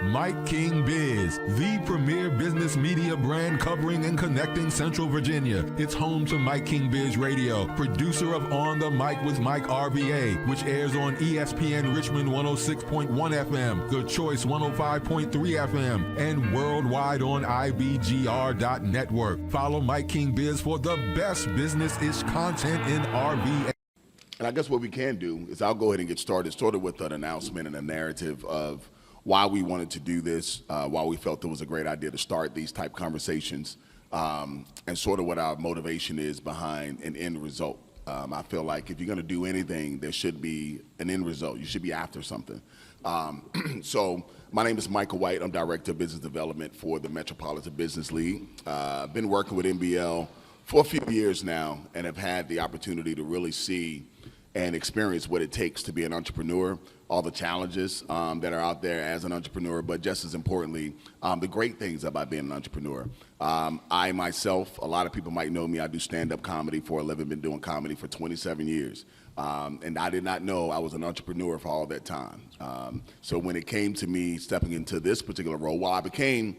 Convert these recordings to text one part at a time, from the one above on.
Mike King Biz, the premier business media brand covering and connecting Central Virginia. It's home to Mike King Biz Radio, producer of On the Mic with Mike RVA, which airs on ESPN Richmond 106.1 FM, The Choice 105.3 FM, and worldwide on IBGR.network. Follow Mike King Biz for the best business-ish content in RV. And I guess what we can do is I'll go ahead and get started, sort of with an announcement and a narrative of why we wanted to do this, why we felt it was a great idea to start these type conversations, and sort of what our motivation is behind an end result. I feel like if you're going to do anything, there should be an end result. You should be after something. So my name is Michael White. I'm Director of Business Development for the Metropolitan Business League. I've been working with NBL for a few years now and have had the opportunity to really see and experience what it takes to be an entrepreneur, all the challenges that are out there as an entrepreneur, but just as importantly, the great things about being an entrepreneur. I myself, a lot of people might know me, I do stand-up comedy for a living, been doing comedy for 27 years. And I did not know I was an entrepreneur for all that time. So when it came to me stepping into this particular role, while I became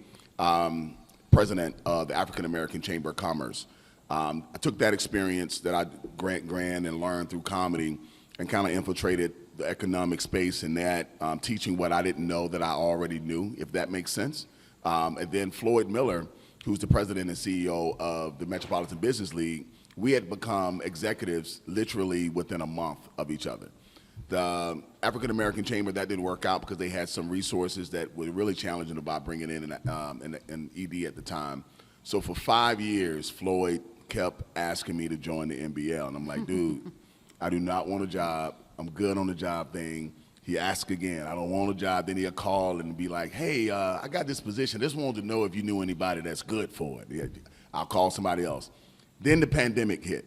president of the African American Chamber of Commerce, I took that experience that I grand and learned through comedy and kind of infiltrated the economic space in that, teaching what I didn't know that I already knew, if that makes sense. And then Floyd Miller, who's the president and CEO of the Metropolitan Business League, we had become executives literally within a month of each other. The African American Chamber, that didn't work out because they had some resources that were really challenging about bringing in an ED at the time. So for 5 years, Floyd kept asking me to join the NBL. And I'm like, dude, I do not want a job. I'm good on the job thing. He asked again, I don't want a job. Then he'll call and be like, hey, I got this position. Just wanted to know if you knew anybody that's good for it. Yeah, I'll call somebody else. Then the pandemic hit,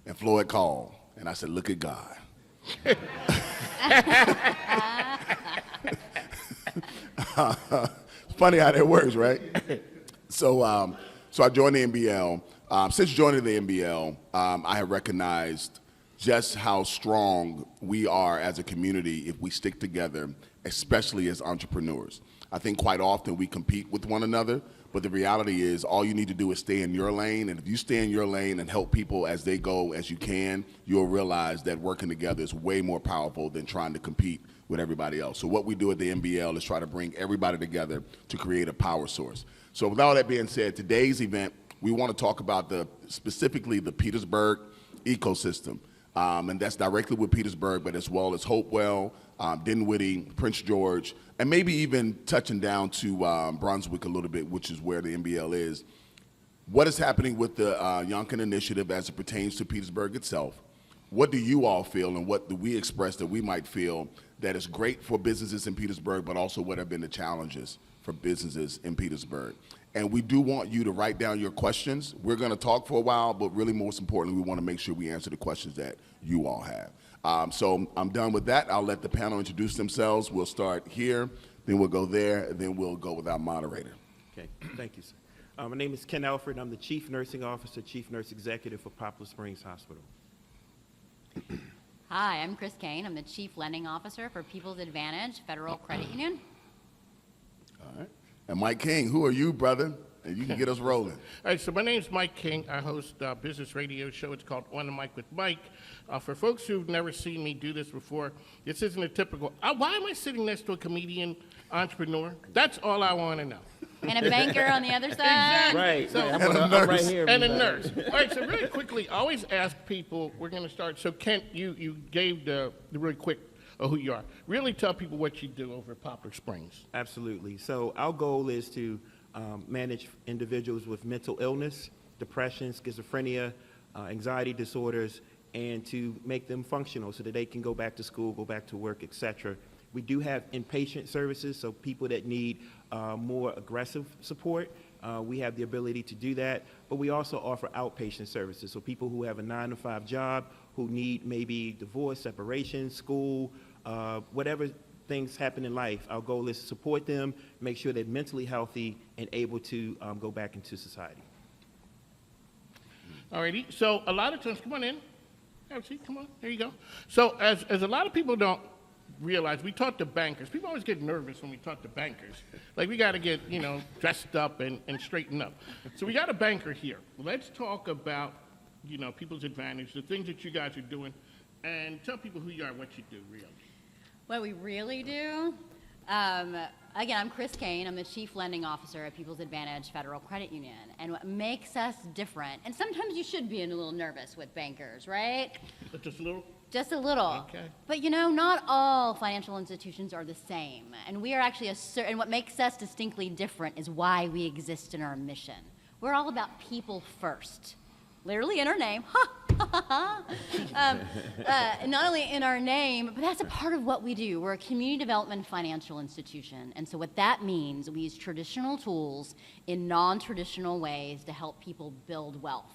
and Floyd called. And I said, look at God. It's funny how that works, right? So I joined the NBL. Since joining the NBL, I have recognized just how strong we are as a community if we stick together, especially as entrepreneurs. I think quite often we compete with one another, but the reality is all you need to do is stay in your lane, and if you stay in your lane and help people as they go as you can, you'll realize that working together is way more powerful than trying to compete with everybody else. So what we do at the NBL is try to bring everybody together to create a power source. So with all that being said, today's event, we want to talk about specifically the Petersburg ecosystem. And that's directly with Petersburg, but as well as Hopewell, Dinwiddie, Prince George, and maybe even touching down to Brunswick a little bit, which is where the NBL is. What is happening with the Yonkin Initiative as it pertains to Petersburg itself? What do you all feel, and what do we express that we might feel that is great for businesses in Petersburg, but also what have been the challenges for businesses in Petersburg? And we do want you to write down your questions. We're going to talk for a while, but really most importantly, we want to make sure we answer the questions that you all have. So I'm done with that. I'll let the panel introduce themselves. We'll start here, then we'll go there, and then we'll go with our moderator. Okay, thank you, sir. My name is Ken Alfred. I'm the Chief Nursing Officer, Chief Nurse Executive for Poplar Springs Hospital. Hi, I'm Chris Kane. I'm the Chief Lending Officer for People's Advantage Federal Credit Union. All right. And Mike King, who are you, brother? And you can get us rolling. All right, so my name's Mike King. I host a business radio show. It's called On the Mic with Mike. For folks who've never seen me do this before, this isn't a typical, why am I sitting next to a comedian entrepreneur? That's all I want to know. And a banker on the other side. Exactly. Right, So, right. And a I'm nurse. right here. And a nurse. All right, so really quickly, I always ask people, we're going to start. So Kent, you gave the really quick who you are. Really tell people what you do over at Poplar Springs. Absolutely. So our goal is to manage individuals with mental illness, depression, schizophrenia, anxiety disorders, and to make them functional so that they can go back to school, go back to work, etc. We do have inpatient services, so people that need more aggressive support, we have the ability to do that, but we also offer outpatient services, so people who have a 9-to-5 job, who need maybe divorce, separation, school, whatever things happen in life, our goal is to support them, make sure they're mentally healthy and able to go back into society. All righty, so a lot of times, come on in. Have a seat, come on, there you go. So as a lot of people don't realize we talk to bankers. People always get nervous when we talk to bankers. Like we got to get, dressed up and straighten up. So we got a banker here. Let's talk about, people's advantage, the things that you guys are doing, and tell people who you are and what you do, really. What we really do, again, I'm Chris Kane. I'm the Chief Lending Officer at People's Advantage Federal Credit Union. And what makes us different, and sometimes you should be a little nervous with bankers, right? Just a little? Just a little. Okay. But not all financial institutions are the same. And we are actually and what makes us distinctly different is why we exist in our mission. We're all about people first. Literally in our name. Not only in our name, but that's a part of what we do. We're a community development financial institution. And so what that means, we use traditional tools in non-traditional ways to help people build wealth.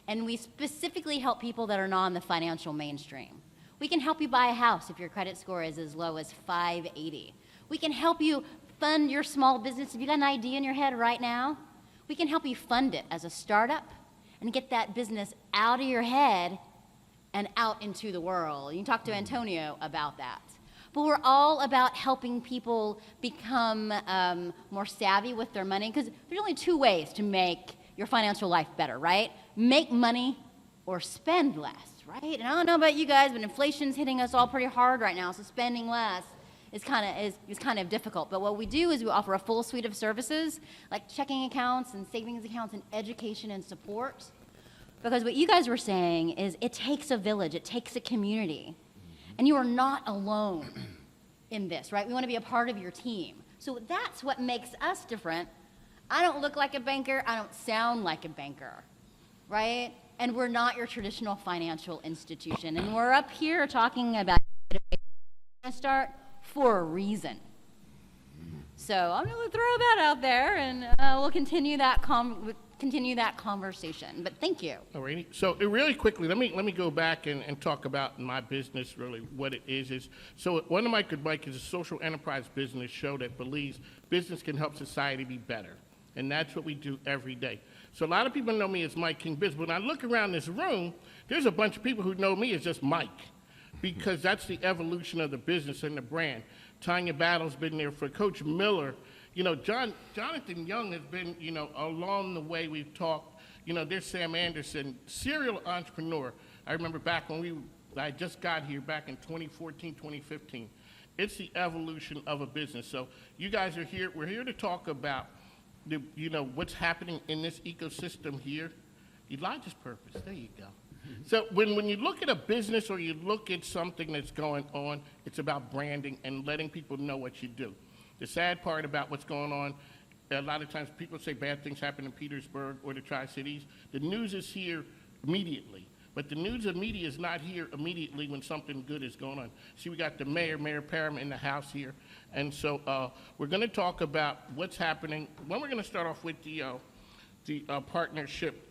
And we specifically help people that are not in the financial mainstream. We can help you buy a house if your credit score is as low as 580. We can help you fund your small business. Have you got an idea in your head right now? We can help you fund it as a startup and get that business out of your head and out into the world. You can talk to Antonio about that. But we're all about helping people become more savvy with their money, because there's only two ways to make your financial life better, right? Make money or spend less, right? And I don't know about you guys, but inflation's hitting us all pretty hard right now, so spending less is kind of difficult. But what we do is we offer a full suite of services, like checking accounts and savings accounts and education and support. Because what you guys were saying is it takes a village, it takes a community. And you are not alone in this, right? We want to be a part of your team. So that's what makes us different. I don't look like a banker, I don't sound like a banker, right? And we're not your traditional financial institution. And we're up here talking about start for a reason. So I'm going to throw that out there, and we'll continue that conversation. But thank you. All righty. So really quickly, let me go back and talk about my business, really what it is. So One Mike with Mike is a social enterprise business show that believes business can help society be better. And that's what we do every day. So a lot of people know me as Mike King Biz. When I look around this room, there's a bunch of people who know me as just Mike, because that's the evolution of the business and the brand. Tanya Battle's been there for Coach Miller. Jonathan Young has been, along the way we've talked. There's Sam Anderson, serial entrepreneur. I remember back when I just got here back in 2014, 2015. It's the evolution of a business. So you guys are here. We're here to talk about what's happening in this ecosystem here. Elijah's purpose. There you go. So when you look at a business or you look at something that's going on, it's about branding and letting people know what you do. The sad part about what's going on, a lot of times people say bad things happen in Petersburg or the Tri-Cities. The news is here immediately, but the news and media is not here immediately when something good is going on. See, we got the Mayor Parham in the house here, and so we're going to talk about what's happening. We're going to start off with the partnership.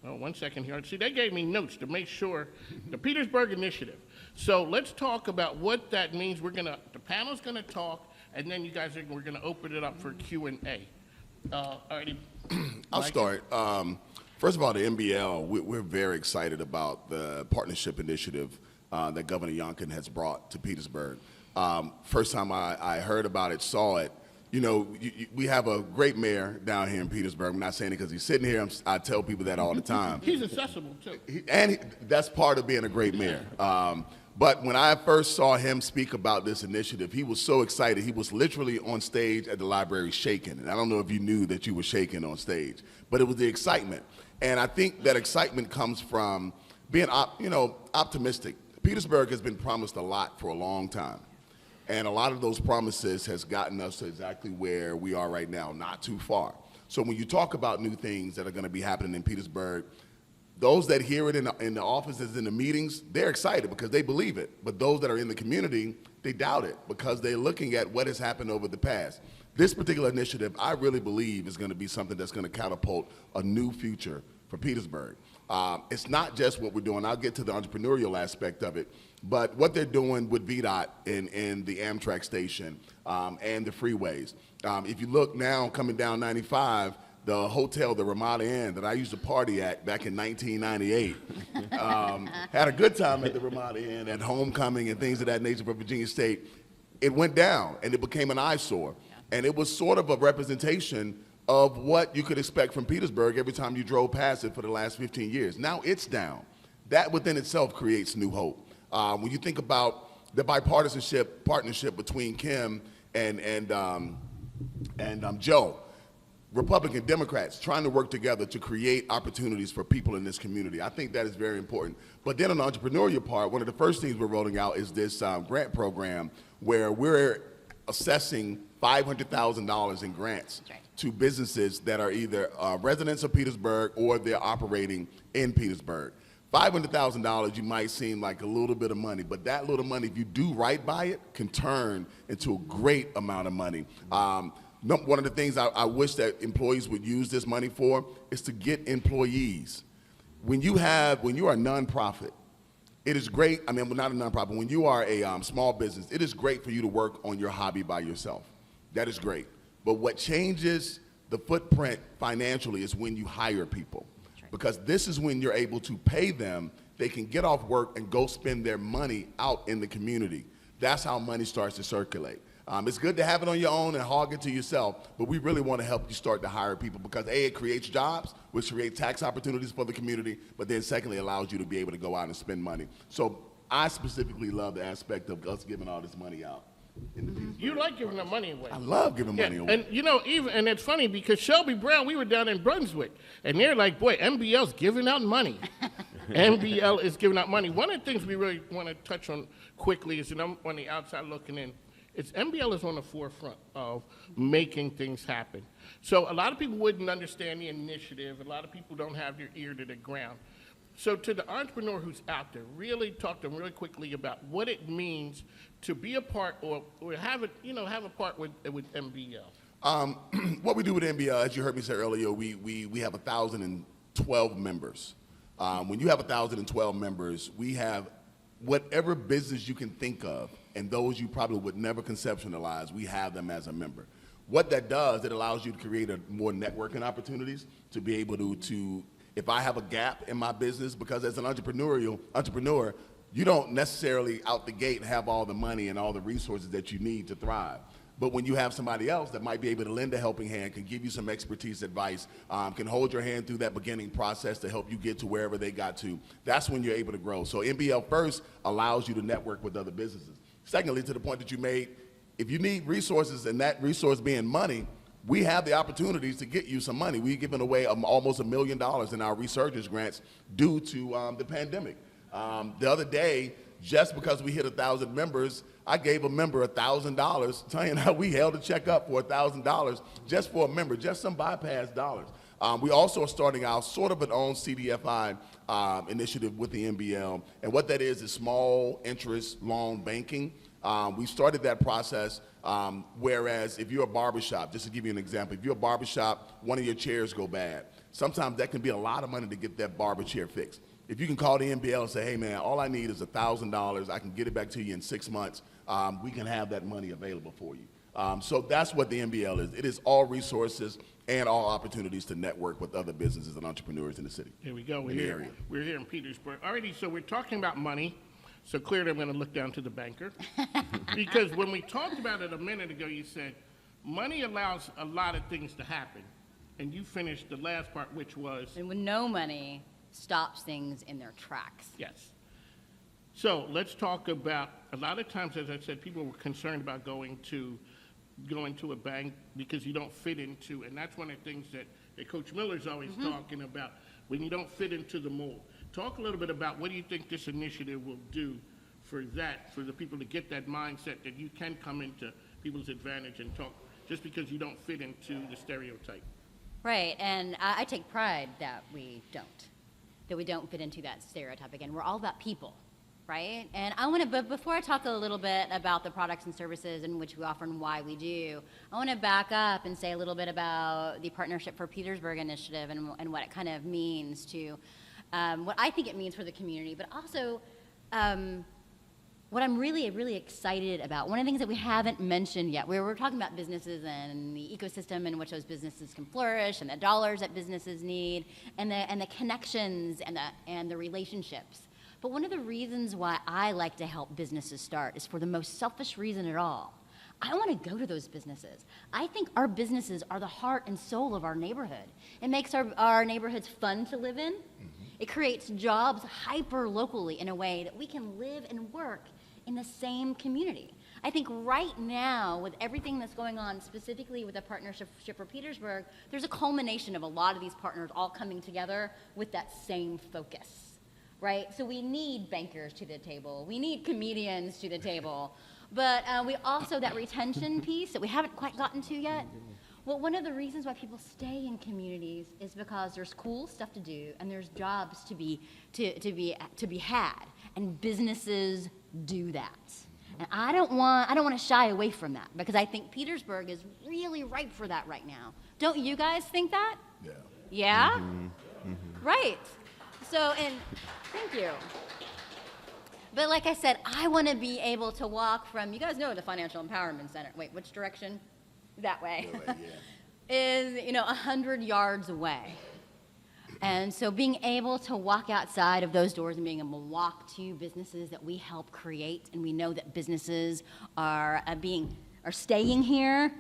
Oh, 1 second here. See, they gave me notes to make sure the Petersburg Initiative. So let's talk about what that means. The panel's going to talk, and then we're going to open it up for Q&A. Alrighty. I'll start. First of all, the NBL, we're very excited about the partnership initiative that Governor Youngkin has brought to Petersburg. First time I heard about it, saw it, we have a great mayor down here in Petersburg. I'm not saying it because he's sitting here. I tell people that all the time. He's accessible, too. That's part of being a great mayor. But when I first saw him speak about this initiative, he was so excited. He was literally on stage at the library shaking. And I don't know if you knew that you were shaking on stage, but it was the excitement. And I think that excitement comes from being, optimistic. Petersburg has been promised a lot for a long time. And a lot of those promises has gotten us to exactly where we are right now, not too far. So when you talk about new things that are going to be happening in Petersburg, those that hear it in the offices, in the meetings, they're excited because they believe it. But those that are in the community, they doubt it because they're looking at what has happened over the past. This particular initiative, I really believe, is going to be something that's going to catapult a new future for Petersburg. It's not just what we're doing. I'll get to the entrepreneurial aspect of it. But what they're doing with VDOT in the Amtrak station and the freeways. If you look now coming down 95, the hotel, the Ramada Inn that I used to party at back in 1998, had a good time at the Ramada Inn at homecoming and things of that nature for Virginia State. it went down and it became an eyesore. And it was sort of a representation of what you could expect from Petersburg every time you drove past it for the last 15 years. Now it's down. That within itself creates new hope. When you think about the bipartisanship partnership between Kim and Joe, Republican Democrats trying to work together to create opportunities for people in this community. I think that is very important. But then on the entrepreneurial part, one of the first things we're rolling out is this grant program where we're assessing $500,000 in grants to businesses that are either residents of Petersburg or they're operating in Petersburg. $500,000 you might seem like a little bit of money, but that little money, if you do right by it, can turn into a great amount of money. One of the things I wish that employees would use this money for is to get employees. When you are a nonprofit, it is great. I mean, well, not a nonprofit. When you are a small business, it is great for you to work on your hobby by yourself. That is great. But what changes the footprint financially is when you hire people. Because this is when you're able to pay them. They can get off work and go spend their money out in the community. That's how money starts to circulate. It's good to have it on your own and hog it to yourself, but we really want to help you start to hire people because A, it creates jobs, which creates tax opportunities for the community, but then secondly, allows you to be able to go out and spend money. So I specifically love the aspect of us giving all this money out. You like giving the money away. I love giving money away. And you know, and it's funny because Shelby Brown, we were down in Brunswick, and they're like, boy, MBL's giving out money. MBL is giving out money. One of the things we really want to touch on quickly is, and I'm on the outside looking in, it's MBL is on the forefront of making things happen. So a lot of people wouldn't understand the initiative. A lot of people don't have their ear to the ground. So to the entrepreneur who's out there, really talk to them really quickly about what it means to be a part or have a part with MBL. What we do with MBL, as you heard me say earlier, we have 1,012 members. When you have 1,012 members, we have whatever business you can think of, and those you probably would never conceptualize, we have them as a member. What that does, it allows you to create more networking opportunities to be able to if I have a gap in my business, because as an entrepreneur, you don't necessarily out the gate have all the money and all the resources that you need to thrive. But when you have somebody else that might be able to lend a helping hand, can give you some expertise, advice, can hold your hand through that beginning process to help you get to wherever they got to, that's when you're able to grow. So MBL first allows you to network with other businesses. Secondly, to the point that you made, if you need resources and that resource being money, we have the opportunities to get you some money. We've given away almost $1 million in our resurgence grants due to the pandemic. The other day, just because we hit 1,000 members, I gave a member $1,000, telling you how we held a check up for $1,000 just for a member, just some bypass dollars. We also are starting our sort of an own CDFI initiative with the MBL, and what that is small interest loan banking. We started that process, whereas if you're a barbershop, just to give you an example, if you're a barbershop, one of your chairs go bad. Sometimes that can be a lot of money to get that barber chair fixed. If you can call the MBL and say, hey man, all I need is $1,000, I can get it back to you in 6 months, we can have that money available for you. So that's what the MBL is. It is all resources and all opportunities to network with other businesses and entrepreneurs in the city. Here we go. We're here in Petersburg. Alrighty, so we're talking about money. So clearly I'm going to look down to the banker. Because when we talked about it a minute ago, you said money allows a lot of things to happen. And you finished the last part, which was? And with no money, stops things in their tracks. Yes. So let's talk about, a lot of times, as I said, people were concerned about going to a bank because you don't fit into, and that's one of the things that Coach Miller's always talking about, when you don't fit into the mold. Talk a little bit about what do you think this initiative will do for the people to get that mindset that you can come into people's advantage and talk just because you don't fit into the stereotype. Right, and I take pride that we don't fit into that stereotype. Again, we're all about people, right? And I want to, but before I talk a little bit about the products and services in which we offer and why we do, I want to back up and say a little bit about the Partnership for Petersburg initiative and what it kind of means to, what I think it means for the community, but also what I'm really, really excited about. One of the things that we haven't mentioned yet, we're talking about businesses and the ecosystem in which those businesses can flourish, and the dollars that businesses need, and the connections and the relationships. But one of the reasons why I like to help businesses start is for the most selfish reason at all. I want to go to those businesses. I think our businesses are the heart and soul of our neighborhood. It makes our neighborhoods fun to live in. It creates jobs hyper locally in a way that we can live and work in the same community. I think right now, with everything that's going on, specifically with the partnership for Petersburg, there's a culmination of a lot of these partners all coming together with that same focus, right? So we need bankers to the table. We need comedians to the table. But we also, that retention piece that we haven't quite gotten to yet, well, one of the reasons why people stay in communities is because there's cool stuff to do and there's jobs to be had, and businesses do that. And I don't want to shy away from that, because I think Petersburg is really ripe for that right now. Don't you guys think that? Yeah. Yeah? Right. So, and thank you. But like I said, I want to be able to walk from, you guys know the Financial Empowerment Center. Wait, which direction? That way. Is, 100 yards away. And so being able to walk outside of those doors and being able to walk to businesses that we help create, and we know that businesses are staying here,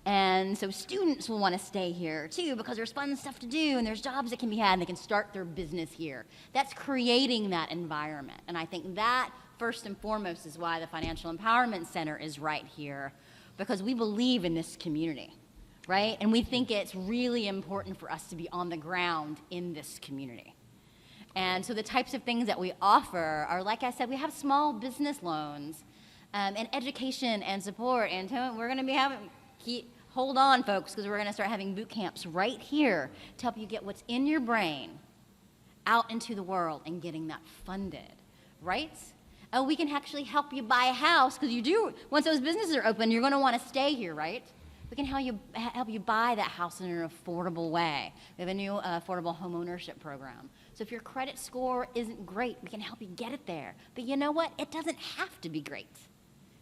and so students will want to stay here too, because there's fun stuff to do and there's jobs that can be had and they can start their business here. That's creating that environment. And I think that first and foremost is why the Financial Empowerment Center is right here, because we believe in this community. Right? And we think it's really important for us to be on the ground in this community. And so the types of things that we offer are, like I said, we have small business loans and education and support. And we're going to be hold on, folks, because we're going to start having boot camps right here to help you get what's in your brain out into the world and getting that funded, right? We can actually help you buy a house, because once those businesses are open, you're going to want to stay here, right? We can help you buy that house in an affordable way. We have a new affordable home ownership program. So if your credit score isn't great, we can help you get it there. But you know what? It doesn't have to be great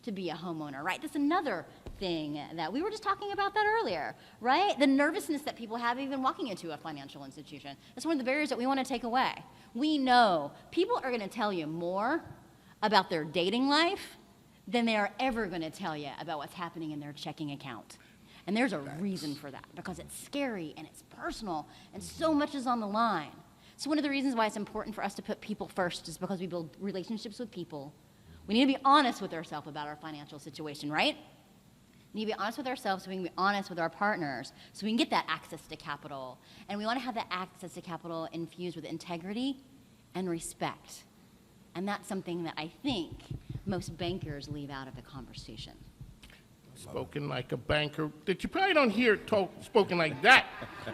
to be a homeowner, right? That's another thing that we were just talking about that earlier, right? The nervousness that people have even walking into a financial institution. That's one of the barriers that we want to take away. We know people are going to tell you more about their dating life than they are ever going to tell you about what's happening in their checking account. And there's a reason for that, because it's scary and it's personal and so much is on the line. So one of the reasons why it's important for us to put people first is because we build relationships with people. We need to be honest with ourselves about our financial situation, right? We need to be honest with ourselves so we can be honest with our partners, so we can get that access to capital. And we want to have that access to capital infused with integrity and respect. And that's something that I think most bankers leave out of the conversation. Spoken like a banker. That you probably don't hear spoken like that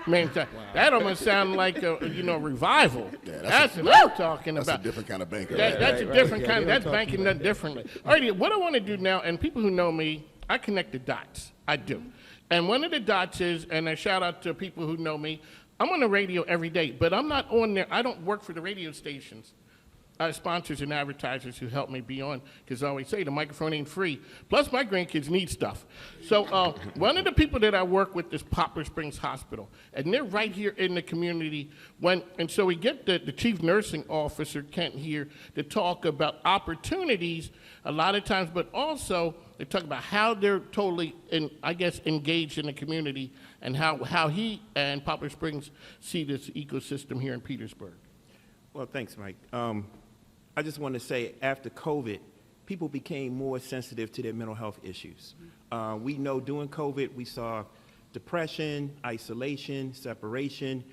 many times. That almost sounds like a revival. Yeah, that's what I'm talking That's about. a different kind of banker. That's a different kind. That's banking done differently. All right, what I want to do now, and people who know me, I connect the dots. I do. And one of the dots is, and a shout out to people who know me, I'm on the radio every day, but I'm not on there. I don't work for the radio stations. Sponsors and advertisers who help me be on, because I always say the microphone ain't free. Plus, my grandkids need stuff. So one of the people that I work with is Poplar Springs Hospital, and they're right here in the community. And so we get the chief nursing officer, Kent, here to talk about opportunities a lot of times, but also they talk about how they're totally, engaged in the community, and how he and Poplar Springs see this ecosystem here in Petersburg. Well, thanks, Mike. I just want to say, after COVID, people became more sensitive to their mental health issues. We know during COVID, we saw depression, isolation, separation.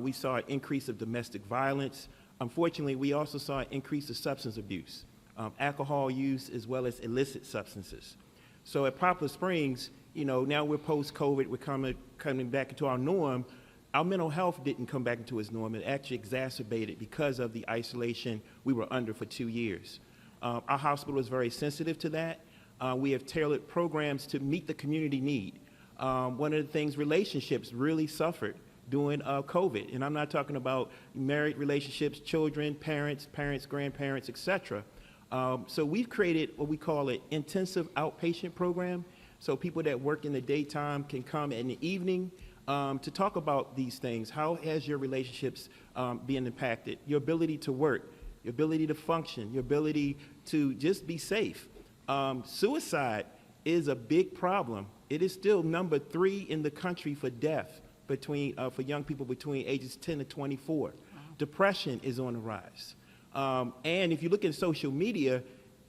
We saw an increase of domestic violence. Unfortunately, we also saw an increase of substance abuse, alcohol use, as well as illicit substances. So at Poplar Springs, now we're post-COVID, we're coming back into our norm. Our mental health didn't come back into its norm. It actually exacerbated because of the isolation we were under for 2 years. Our hospital is very sensitive to that. We have tailored programs to meet the community need. One of the things, relationships really suffered during COVID. And I'm not talking about married relationships, children, parents, grandparents, et cetera. So we've created what we call an intensive outpatient program. So people that work in the daytime can come in the evening to talk about these things. How has your relationships been impacted? Your ability to work, your ability to function, your ability to just be safe. Suicide is a big problem. It is still number 3 in the country for death for young people between ages 10 to 24. Wow. Depression is on the rise. And if you look at social media,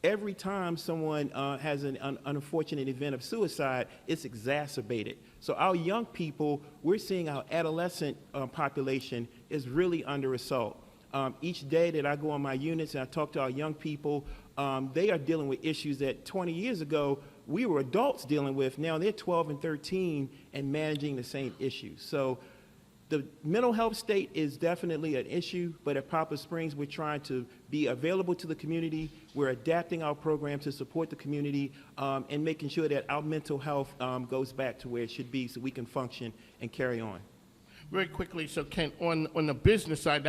every time someone has an unfortunate event of suicide, it's exacerbated. So our young people, we're seeing our adolescent population is really under assault. Each day that I go on my units and I talk to our young people, they are dealing with issues that 20 years ago we were adults dealing with. Now they're 12 and 13 and managing the same issues. So the mental health state is definitely an issue, but at Poplar Springs, we're trying to be available to the community. We're adapting our program to support the community and making sure that our mental health goes back to where it should be so we can function and carry on. Very quickly, so Ken, on the business side,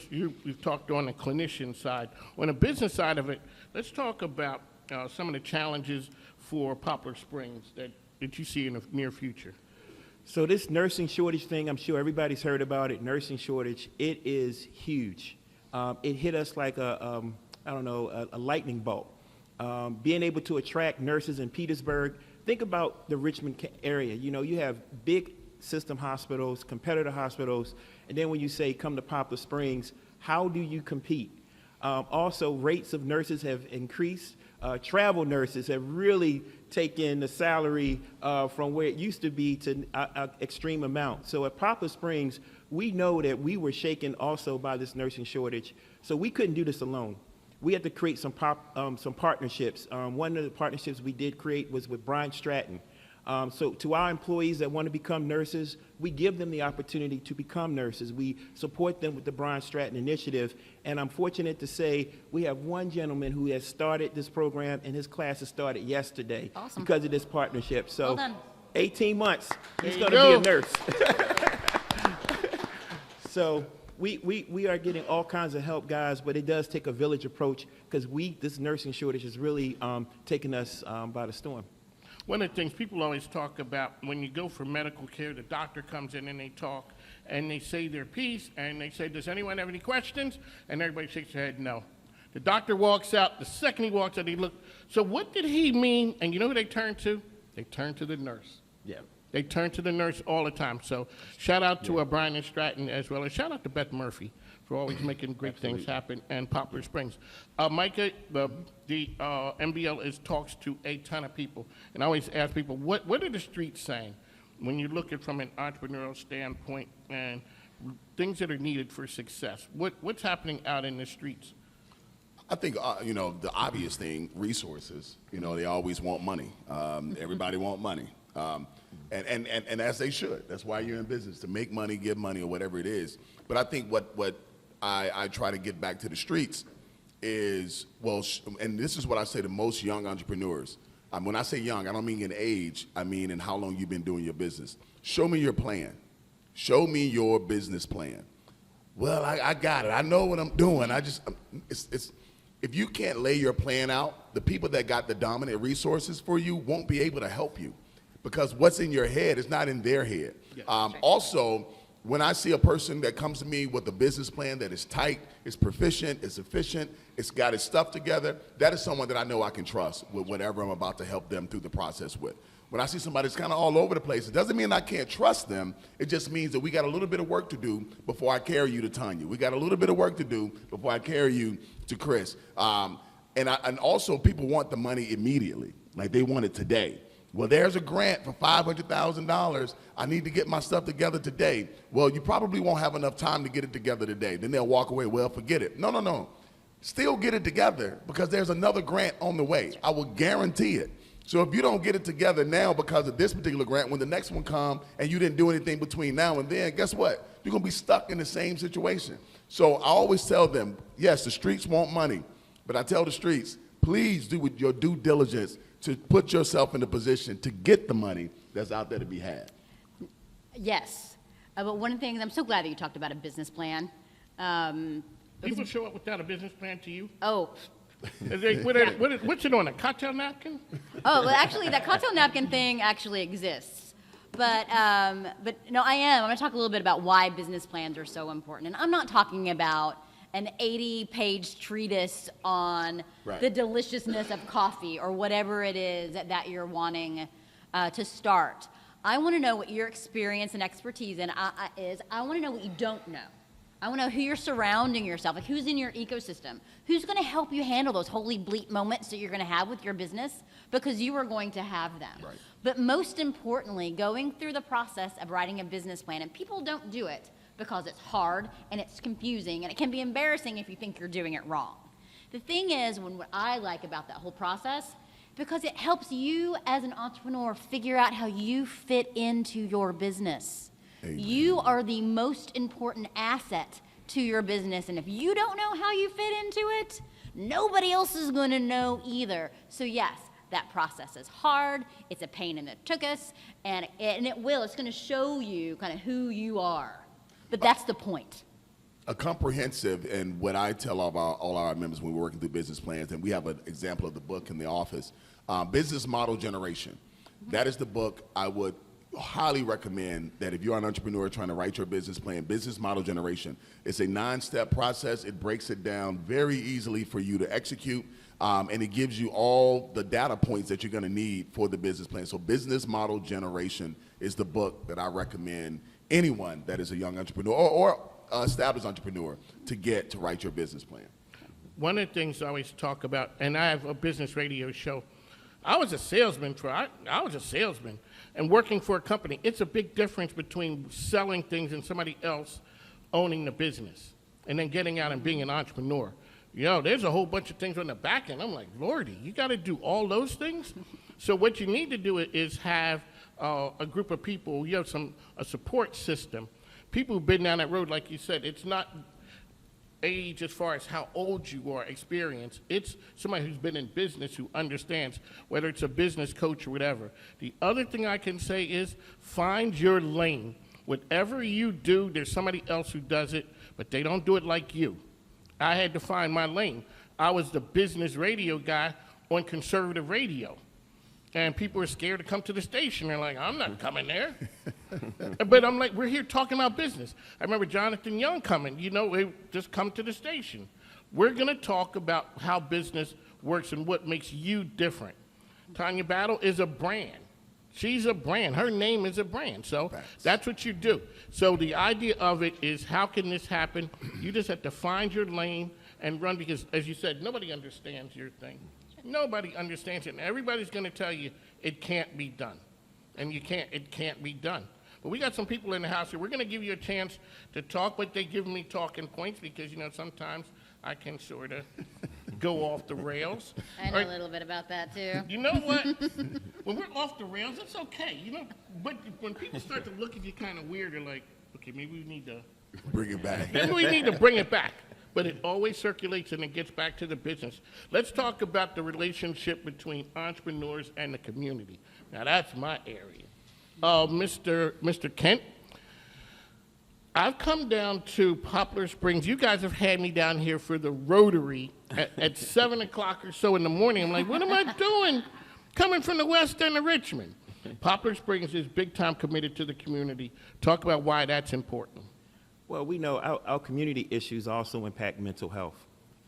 you've talked on the clinician side. On the business side of it, let's talk about some of the challenges for Poplar Springs that you see in the near future. So this nursing shortage thing, I'm sure everybody's heard about it, nursing shortage, it is huge. It hit us like a lightning bolt. Being able to attract nurses in Petersburg, think about the Richmond area. You know, you have big system hospitals, competitor hospitals, and then when you say come to Poplar Springs, how do you compete? Also, rates of nurses have increased. Travel nurses have really taken the salary from where it used to be to an extreme amount. So at Poplar Springs, we know that we were shaken also by this nursing shortage. So we couldn't do this alone. We had to create some partnerships. One of the partnerships we did create was with Brian Stratton. So to our employees that want to become nurses, we give them the opportunity to become nurses. We support them with the Brian Stratton Initiative, and I'm fortunate to say we have one gentleman who has started this program, and his class has started yesterday. Awesome. Because of this partnership. So well done. 18 months, he's There going to be you a nurse. So we are getting all kinds of help, guys, but it does take a village approach because this nursing shortage is really taking us by the storm. One of the things people always talk about when you go for medical care, the doctor comes in and they talk and they say their piece and they say, does anyone have any questions? And everybody shakes their head, no. The doctor walks out. The second he walks out, he looks. So what did he mean? And you know who they turn to? They turn to the nurse. Yeah. They turn to the nurse all the time. So shout out to Brian and Stratton as well as shout out to Beth Murphy for always making great things happen, and Poplar Springs. Micah, the MBL talks to a ton of people, and I always ask people, what are the streets saying when you look at it from an entrepreneurial standpoint and things that are needed for success? What's happening out in the streets? I think, the obvious thing, resources. They always want money. Everybody want money. And as they should. That's why you're in business, to make money, give money, or whatever it is. But I think what I try to get back to the streets is, and this is what I say to most young entrepreneurs. When I say young, I don't mean in age, I mean in how long you've been doing your business. Show me your plan. Show me your business plan. Well, I got it. I know what I'm doing. If you can't lay your plan out, the people that got the dominant resources for you won't be able to help you because what's in your head is not in their head. Yes. Also, when I see a person that comes to me with a business plan that is tight, is proficient, is efficient, it's got its stuff together, that is someone that I know I can trust with whatever I'm about to help them through the process with. When I see somebody that's kind of all over the place, it doesn't mean I can't trust them. It just means that we got a little bit of work to do before I carry you to Tanya. We got a little bit of work to do before I carry you to Chris. And also people want the money immediately, like they want it today. Well, there's a grant for $500,000. I need to get my stuff together today. Well, you probably won't have enough time to get it together today. Then they'll walk away, well, forget it. No. Still get it together because there's another grant on the way. I will guarantee it. So if you don't get it together now because of this particular grant, when the next one comes and you didn't do anything between now and then, guess what? You're going to be stuck in the same situation. So I always tell them, yes, the streets want money, but I tell the streets, please do with your due diligence to put yourself in a position to get the money that's out there to be had. Yes, but one of the things, I'm so glad that you talked about a business plan. People show up without a business plan to you? Oh. What's it on, a cocktail napkin? Oh, well, actually, that cocktail napkin thing actually exists. But no, I'm going to talk a little bit about why business plans are so important. And I'm not talking about an 80-page treatise on Right. the deliciousness of coffee or whatever it is that you're wanting to start. I want to know what your experience and expertise is. I want to know what you don't know. I want to know who you're surrounding yourself, like who's in your ecosystem, who's going to help you handle those holy bleep moments that you're going to have with your business, because you are going to have them. Right. But most importantly, going through the process of writing a business plan, and people don't do it because it's hard and it's confusing and it can be embarrassing if you think you're doing it wrong. The thing is, what I like about that whole process, because it helps you as an entrepreneur figure out how you fit into your business. Amen. You are the most important asset to your business, and if you don't know how you fit into it, nobody else is going to know either. So yes, that process is hard, it's a pain in the tuchus, and it's going to show you kind of who you are. But that's the point. A comprehensive, and what I tell all our members when we're working through business plans, and we have an example of the book in the office, Business Model Generation. That is the book I would highly recommend, that if you're an entrepreneur trying to write your business plan. Business Model Generation. It's a 9-step process. It breaks it down very easily for you to execute, and it gives you all the data points that you're going to need for the business plan. So Business Model Generation is the book that I recommend anyone that is a young entrepreneur or established entrepreneur to write your business plan. One of the things I always talk about, and I have a business radio show, I was a salesman and working for a company. It's a big difference between selling things and somebody else owning the business and then getting out and being an entrepreneur. You know, there's a whole bunch of things on the back end. I'm like, Lordy, you got to do all those things? So what you need to do is have a group of people, you have a support system. People who've been down that road, like you said, it's not age as far as how old you are, experience. It's somebody who's been in business who understands, whether it's a business coach or whatever. The other thing I can say is find your lane. Whatever you do, there's somebody else who does it, but they don't do it like you. I had to find my lane. I was the business radio guy on conservative radio. And people are scared to come to the station. They're like, I'm not coming there. But I'm like, we're here talking about business. I remember Jonathan Young coming, just come to the station. We're going to talk about how business works and what makes you different. Tanya Battle is a brand. She's a brand. Her name is a brand. So that's what you do. So the idea of it is, how can this happen? You just have to find your lane and run, because, as you said, nobody understands your thing. Nobody understands it, and everybody's going to tell you it can't be done, and it can't be done. But we got some people in the house here. We're going to give you a chance to talk, but they give me talking points because, sometimes I can sort of go off the rails. I know a little bit about that, too. You know what? When we're off the rails, it's okay, But when people start to look at you kind of weird, they're like, okay, maybe we need to Bring it back. Maybe we need to bring it back. But it always circulates and it gets back to the business. Let's talk about the relationship between entrepreneurs and the community. Now, that's my area. Mr. Kent, I've come down to Poplar Springs. You guys have had me down here for the Rotary at 7 o'clock or so in the morning. I'm like, what am I doing coming from the West End of Richmond? Poplar Springs is big time committed to the community. Talk about why that's important. Well, we know our community issues also impact mental health.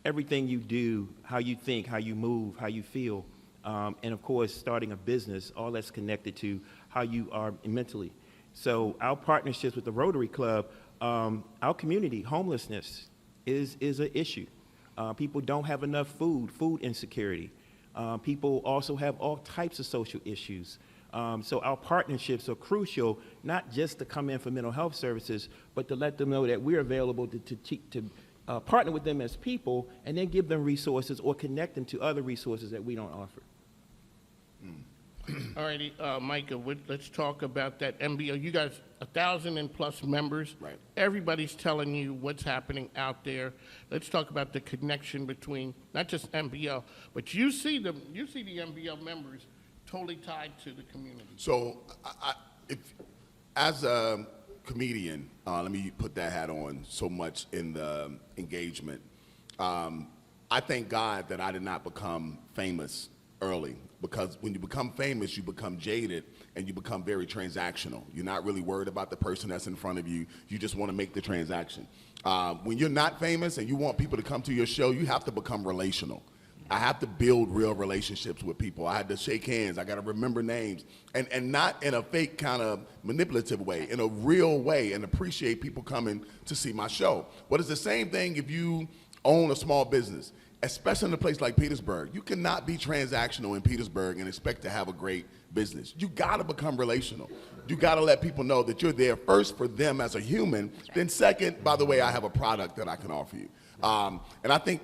Everything you do, how you think, how you move, how you feel, and of course, starting a business, all that's connected to how you are mentally. So our partnerships with the Rotary Club, our community, homelessness is an issue. People don't have enough food insecurity. People also have all types of social issues. So our partnerships are crucial, not just to come in for mental health services, but to let them know that we're available to partner with them as people and then give them resources or connect them to other resources that we don't offer. All righty, Micah, let's talk about that MBO. You guys, 1,000 and plus members. Right. Everybody's telling you what's happening out there. Let's talk about the connection between not just MBO, but you see the MBO members totally tied to the community. So, as a comedian, let me put that hat on so much in the engagement. I thank God that I did not become famous early, because when you become famous, you become jaded and you become very transactional. You're not really worried about the person that's in front of you. You just want to make the transaction. When you're not famous and you want people to come to your show, you have to become relational. I have to build real relationships with people. I had to shake hands. I got to remember names, and not in a fake kind of manipulative way, in a real way, and appreciate people coming to see my show. But it's the same thing if you own a small business, especially in a place like Petersburg. You cannot be transactional in Petersburg and expect to have a great business. You got to become relational. You got to let people know that you're there first for them as a human, then second, by the way, I have a product that I can offer you. And I think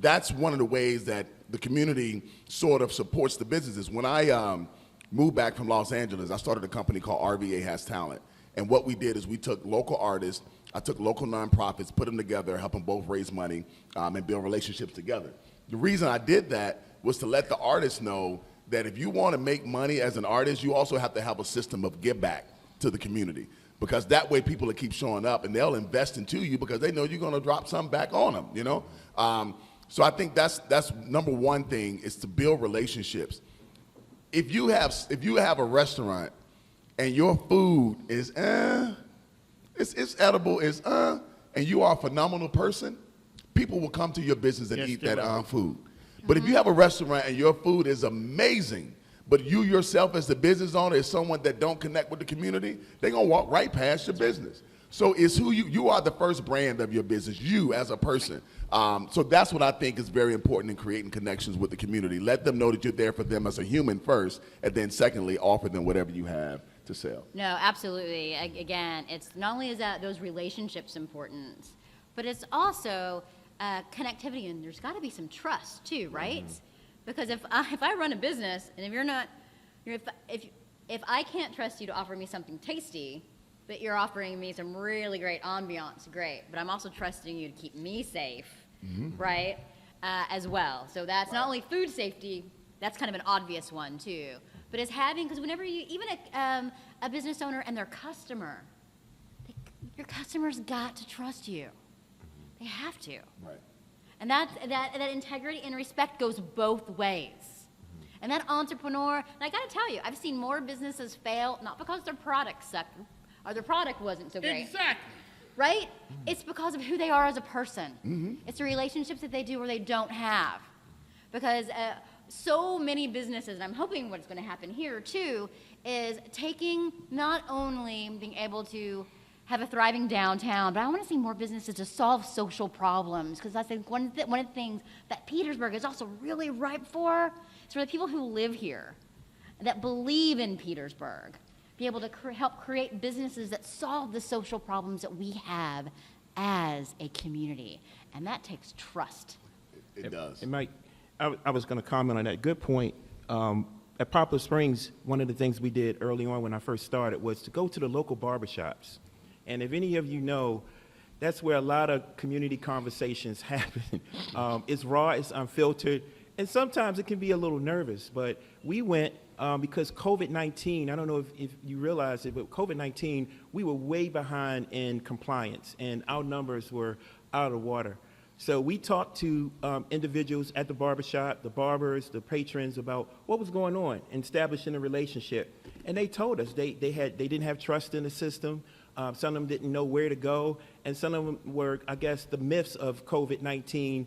that's one of the ways that the community sort of supports the businesses. When I moved back from Los Angeles, I started a company called RVA Has Talent. And what we did is we took local artists, I took local nonprofits, put them together, help them both raise money and build relationships together. The reason I did that was to let the artists know that if you want to make money as an artist, you also have to have a system of give back to the community. Because that way people will keep showing up and they'll invest into you because they know you're going to drop something back on them, you know? So I think that's number one thing, is to build relationships. If you have a restaurant and your food is it's edible, and you are a phenomenal person, people will come to your business and eat that food. But if you have a restaurant and your food is amazing, but you yourself as the business owner is someone that don't connect with the community, they're gonna walk right past your business. So it's who you are, the first brand of your business, you as a person. So that's what I think is very important in creating connections with the community. Let them know that you're there for them as a human first, and then secondly, offer them whatever you have to sell. No, absolutely. Again, it's not only is that those relationships important, but it's also connectivity, and there's got to be some trust too, right? Because if I run a business, and if you're not, if I can't trust you to offer me something tasty, but you're offering me some really great ambiance, great. But I'm also trusting you to keep me safe, right? As well. So that's not only food safety, that's kind of an obvious one too. But it's having, because whenever you, even a business owner and their customer, your customers got to trust you. They have to. Right. And that integrity and respect goes both ways. And that entrepreneur, and I got to tell you, I've seen more businesses fail, not because their product sucked, or their product wasn't so great. Exactly. Right? It's because of who they are as a person. It's the relationships that they do or they don't have. Because so many businesses, and I'm hoping what's going to happen here too, is taking not only being able to have a thriving downtown, but I want to see more businesses to solve social problems, because I think one of the things that Petersburg is also really ripe for is for the people who live here, that believe in Petersburg, be able to help create businesses that solve the social problems that we have as a community, and that takes trust. It does. And Mike, I was going to comment on that. Good point. At Poplar Springs, one of the things we did early on when I first started was to go to the local barbershops. And if any of you know, that's where a lot of community conversations happen. It's raw, it's unfiltered, and sometimes it can be a little nervous. But we went because COVID-19, I don't know if you realize it, but COVID-19, we were way behind in compliance, and our numbers were out of the water. So we talked to individuals at the barbershop, the barbers, the patrons, about what was going on and establishing a relationship. And they told us they didn't have trust in the system. Some of them didn't know where to go, and some of them were, I guess, the myths of COVID-19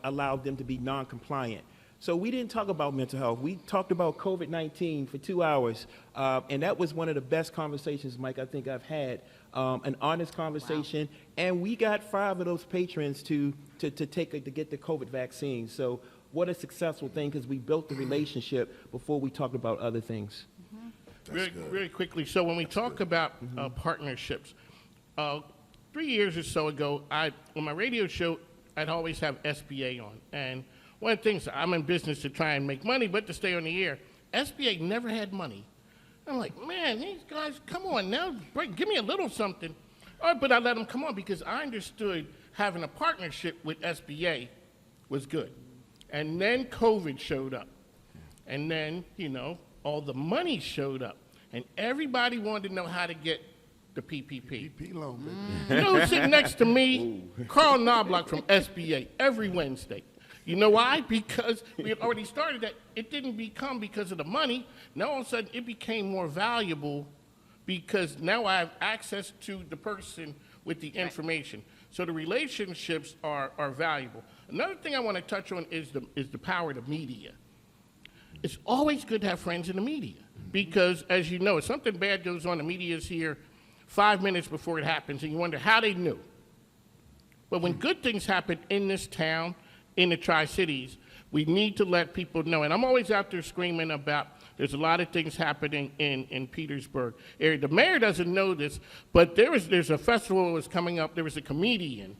allowed them to be non-compliant. So we didn't talk about mental health. We talked about COVID-19 for 2 hours, and that was one of the best conversations, Mike, I think I've had, an honest conversation. Wow. And we got 5 of those patrons to get the COVID vaccine. So what a successful thing, because we built the relationship before we talked about other things. Really quickly, so when we talk about partnerships, 3 years or so ago, on my radio show, I'd always have SBA on. And one of the things, I'm in business to try and make money, but to stay on the air. SBA never had money. I'm like, man, these guys, come on now, give me a little something. All right, but I let them come on because I understood having a partnership with SBA was good. And then COVID showed up. And then, all the money showed up. And everybody wanted to know how to get the PPP. PPP loan, baby. You know who's sitting next to me? Carl Knobloch from SBA every Wednesday. You know why? Because we had already started that. It didn't become because of the money. Now all of a sudden it became more valuable because now I have access to the person with the information. So the relationships are valuable. Another thing I want to touch on is the power of the media. It's always good to have friends in the media because, as you know, if something bad goes on, the media is here 5 minutes before it happens, and you wonder how they knew. But when good things happen in this town, in the Tri-Cities, we need to let people know. And I'm always out there screaming about there's a lot of things happening in Petersburg area. The mayor doesn't know this, but there's a festival that was coming up. There was a comedian,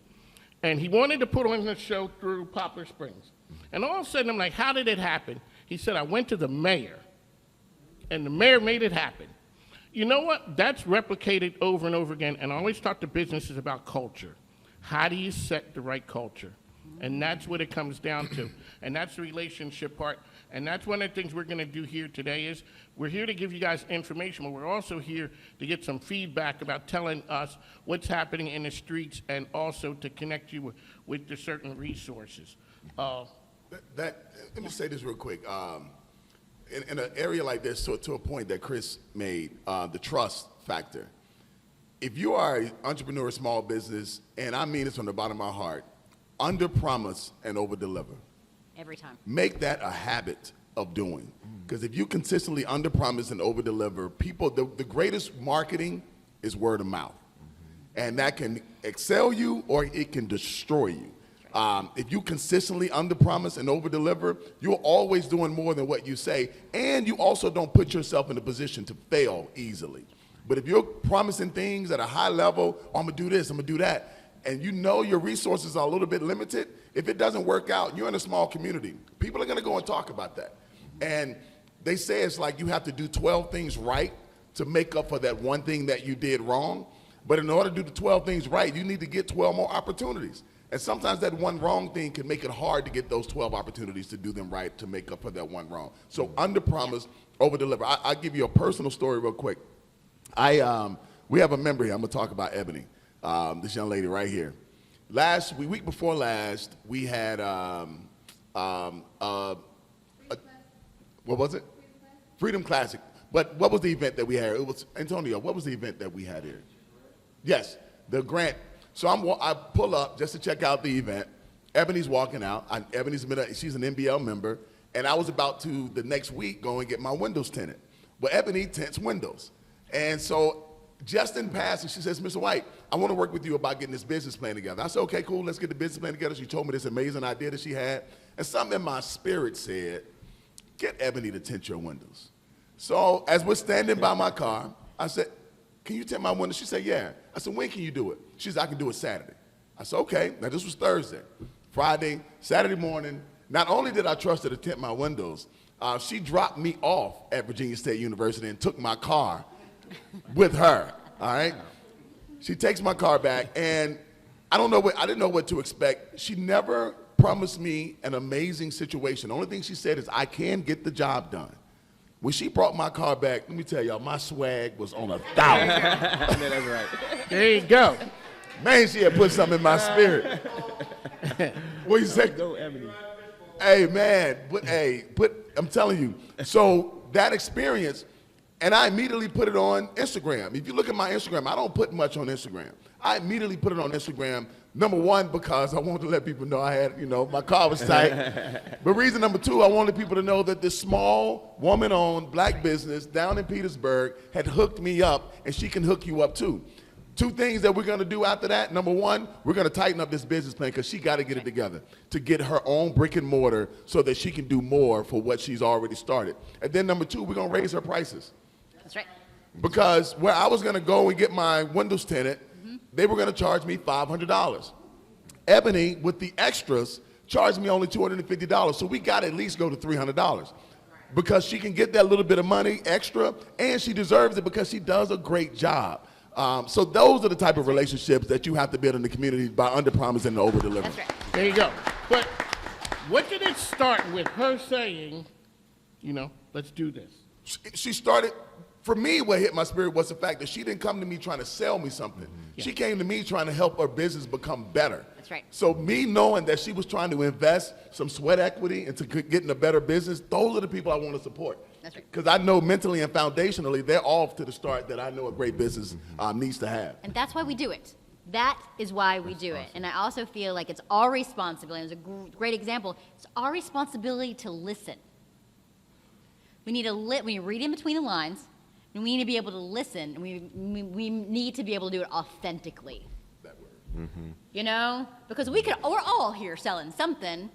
and he wanted to put on a show through Poplar Springs. And all of a sudden, I'm like, how did it happen? He said, I went to the mayor, and the mayor made it happen. You know what? That's replicated over and over again, and I always talk to businesses about culture. How do you set the right culture? And that's what it comes down to. And that's the relationship part. And that's one of the things we're going to do here today is we're here to give you guys information, but we're also here to get some feedback about telling us what's happening in the streets and also to connect you with the certain resources. Let me say this real quick. In an area like this, to a point that Chris made, the trust factor. If you are an entrepreneur, small business, and I mean this from the bottom of my heart, under-promise and over-deliver. Every time. Make that a habit of doing. Because if you consistently under-promise and over-deliver, people, the greatest marketing is word of mouth. And that can excel you or it can destroy you. If you consistently under-promise and over-deliver, you're always doing more than what you say, and you also don't put yourself in a position to fail easily. But if you're promising things at a high level, oh, I'm gonna do this, I'm gonna do that, and you know your resources are a little bit limited, if it doesn't work out, you're in a small community. People are gonna go and talk about that. And they say it's like you have to do 12 things right to make up for that one thing that you did wrong. But in order to do the 12 things right, you need to get 12 more opportunities. And sometimes that one wrong thing can make it hard to get those 12 opportunities to do them right to make up for that one wrong. So under-promise, over-deliver. I'll give you a personal story real quick. We have a member here. I'm gonna talk about Ebony, this young lady right here. Week before last, we had, what was it? Freedom Classic. But what was the event that we had? It was, Antonio, what was the event that we had here? Yes, the grant. So I pull up just to check out the event. Ebony's walking out. She's an NBL member, and I was about to, the next week, go and get my windows tinted. Well, Ebony tints windows. And so just in passing, she says, Mr. White, I want to work with you about getting this business plan together. I said, okay, cool, let's get the business plan together. She told me this amazing idea that she had. And something in my spirit said, get Ebony to tint your windows. So as we're standing by my car, I said, can you tint my windows? She said, yeah. I said, when can you do it? She said, I can do it Saturday. I said, okay. Now this was Thursday. Friday, Saturday morning, not only did I trust her to tint my windows, she dropped me off at Virginia State University and took my car with her, all right? She takes my car back, and I didn't know what to expect. She never promised me an amazing situation. The only thing she said is, I can get the job done. When she brought my car back, let me tell y'all, my swag was on 1,000. That's right. There you go. Man, she had put something in my spirit. What you say? Go, Ebony. Hey, man, I'm telling you. So that experience, and I immediately put it on Instagram. If you look at my Instagram, I don't put much on Instagram. I immediately put it on Instagram, number one, because I wanted to let people know I had, my car was tight. But reason number two, I wanted people to know that this small, woman-owned black business down in Petersburg had hooked me up, and she can hook you up too. Two things that we're gonna do after that. Number one, we're gonna tighten up this business plan because she gotta get it together to get her own brick and mortar so that she can do more for what she's already started. And then number two, we're gonna raise her prices. That's right. Because where I was gonna go and get my windows tinted, they were gonna charge me $500. Ebony, with the extras, charged me only $250. So we gotta at least go to $300 because she can get that little bit of money extra, and she deserves it because she does a great job. So those are the type of relationships that you have to build in the community by under-promising and over-delivering. That's right. There you go. But what did it start with her saying, let's do this? She started For me, what hit my spirit was the fact that she didn't come to me trying to sell me something. She came to me trying to help her business become better. That's right. So me knowing that she was trying to invest some sweat equity into getting a better business, those are the people I want to support. That's right. Because I know mentally and foundationally, they're off to the start that I know a great business needs to have. And that's why we do it. That is why we do it. And I also feel like it's our responsibility. It was a great example. It's our responsibility to listen. We need to read in between the lines, and we need to be able to listen, and we need to be able to do it authentically. That word. You know? Because we're all here selling something,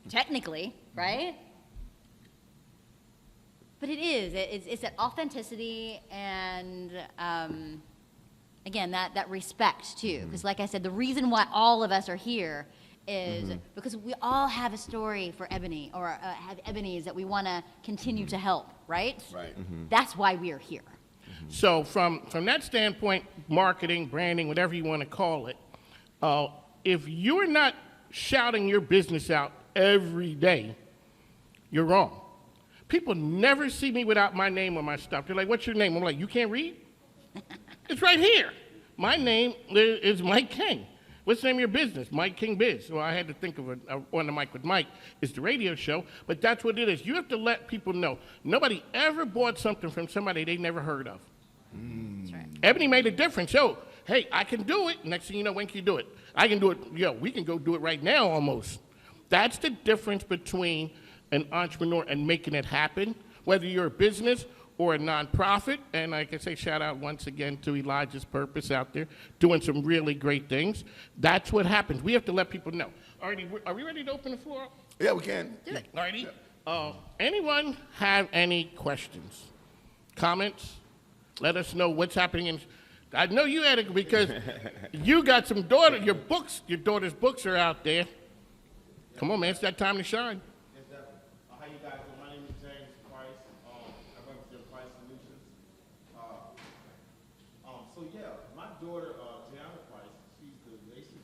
technically, right? But it's that authenticity and, again, that respect, too. Because like I said, the reason why all of us are here is because we all have a story for Ebony, or have Ebonies that we want to continue to help, right? Right. That's why we are here. So from that standpoint, marketing, branding, whatever you want to call it, if you're not shouting your business out every day, you're wrong. People never see me without my name on my stuff. They're like, what's your name? I'm like, you can't read? It's right here. My name is Mike King. What's the name of your business? Mike King Biz. Well, I had to think of On the Mic with Mike is the radio show, but that's what it is. You have to let people know. Nobody ever bought something from somebody they never heard of. That's right. Ebony made a difference. Yo, hey, I can do it. Next thing you know, when can you do it? I can do it. Yo, we can go do it right now almost. That's the difference between an entrepreneur and making it happen, whether you're a business or a nonprofit. And like I say, shout out once again to Elijah's Purpose out there doing some really great things. That's what happens. We have to let people know. Alrighty, are we ready to open the floor up? Yeah, we can. Do it. Alrighty. Anyone have any questions, comments? Let us know what's happening in. I know you had it because you got some daughter. Your daughter's books are out there. Come on, man, it's that time to shine. How you guys doing? My name is James Price. I represent Price Solutions. So yeah, my daughter, Gianna Price, she's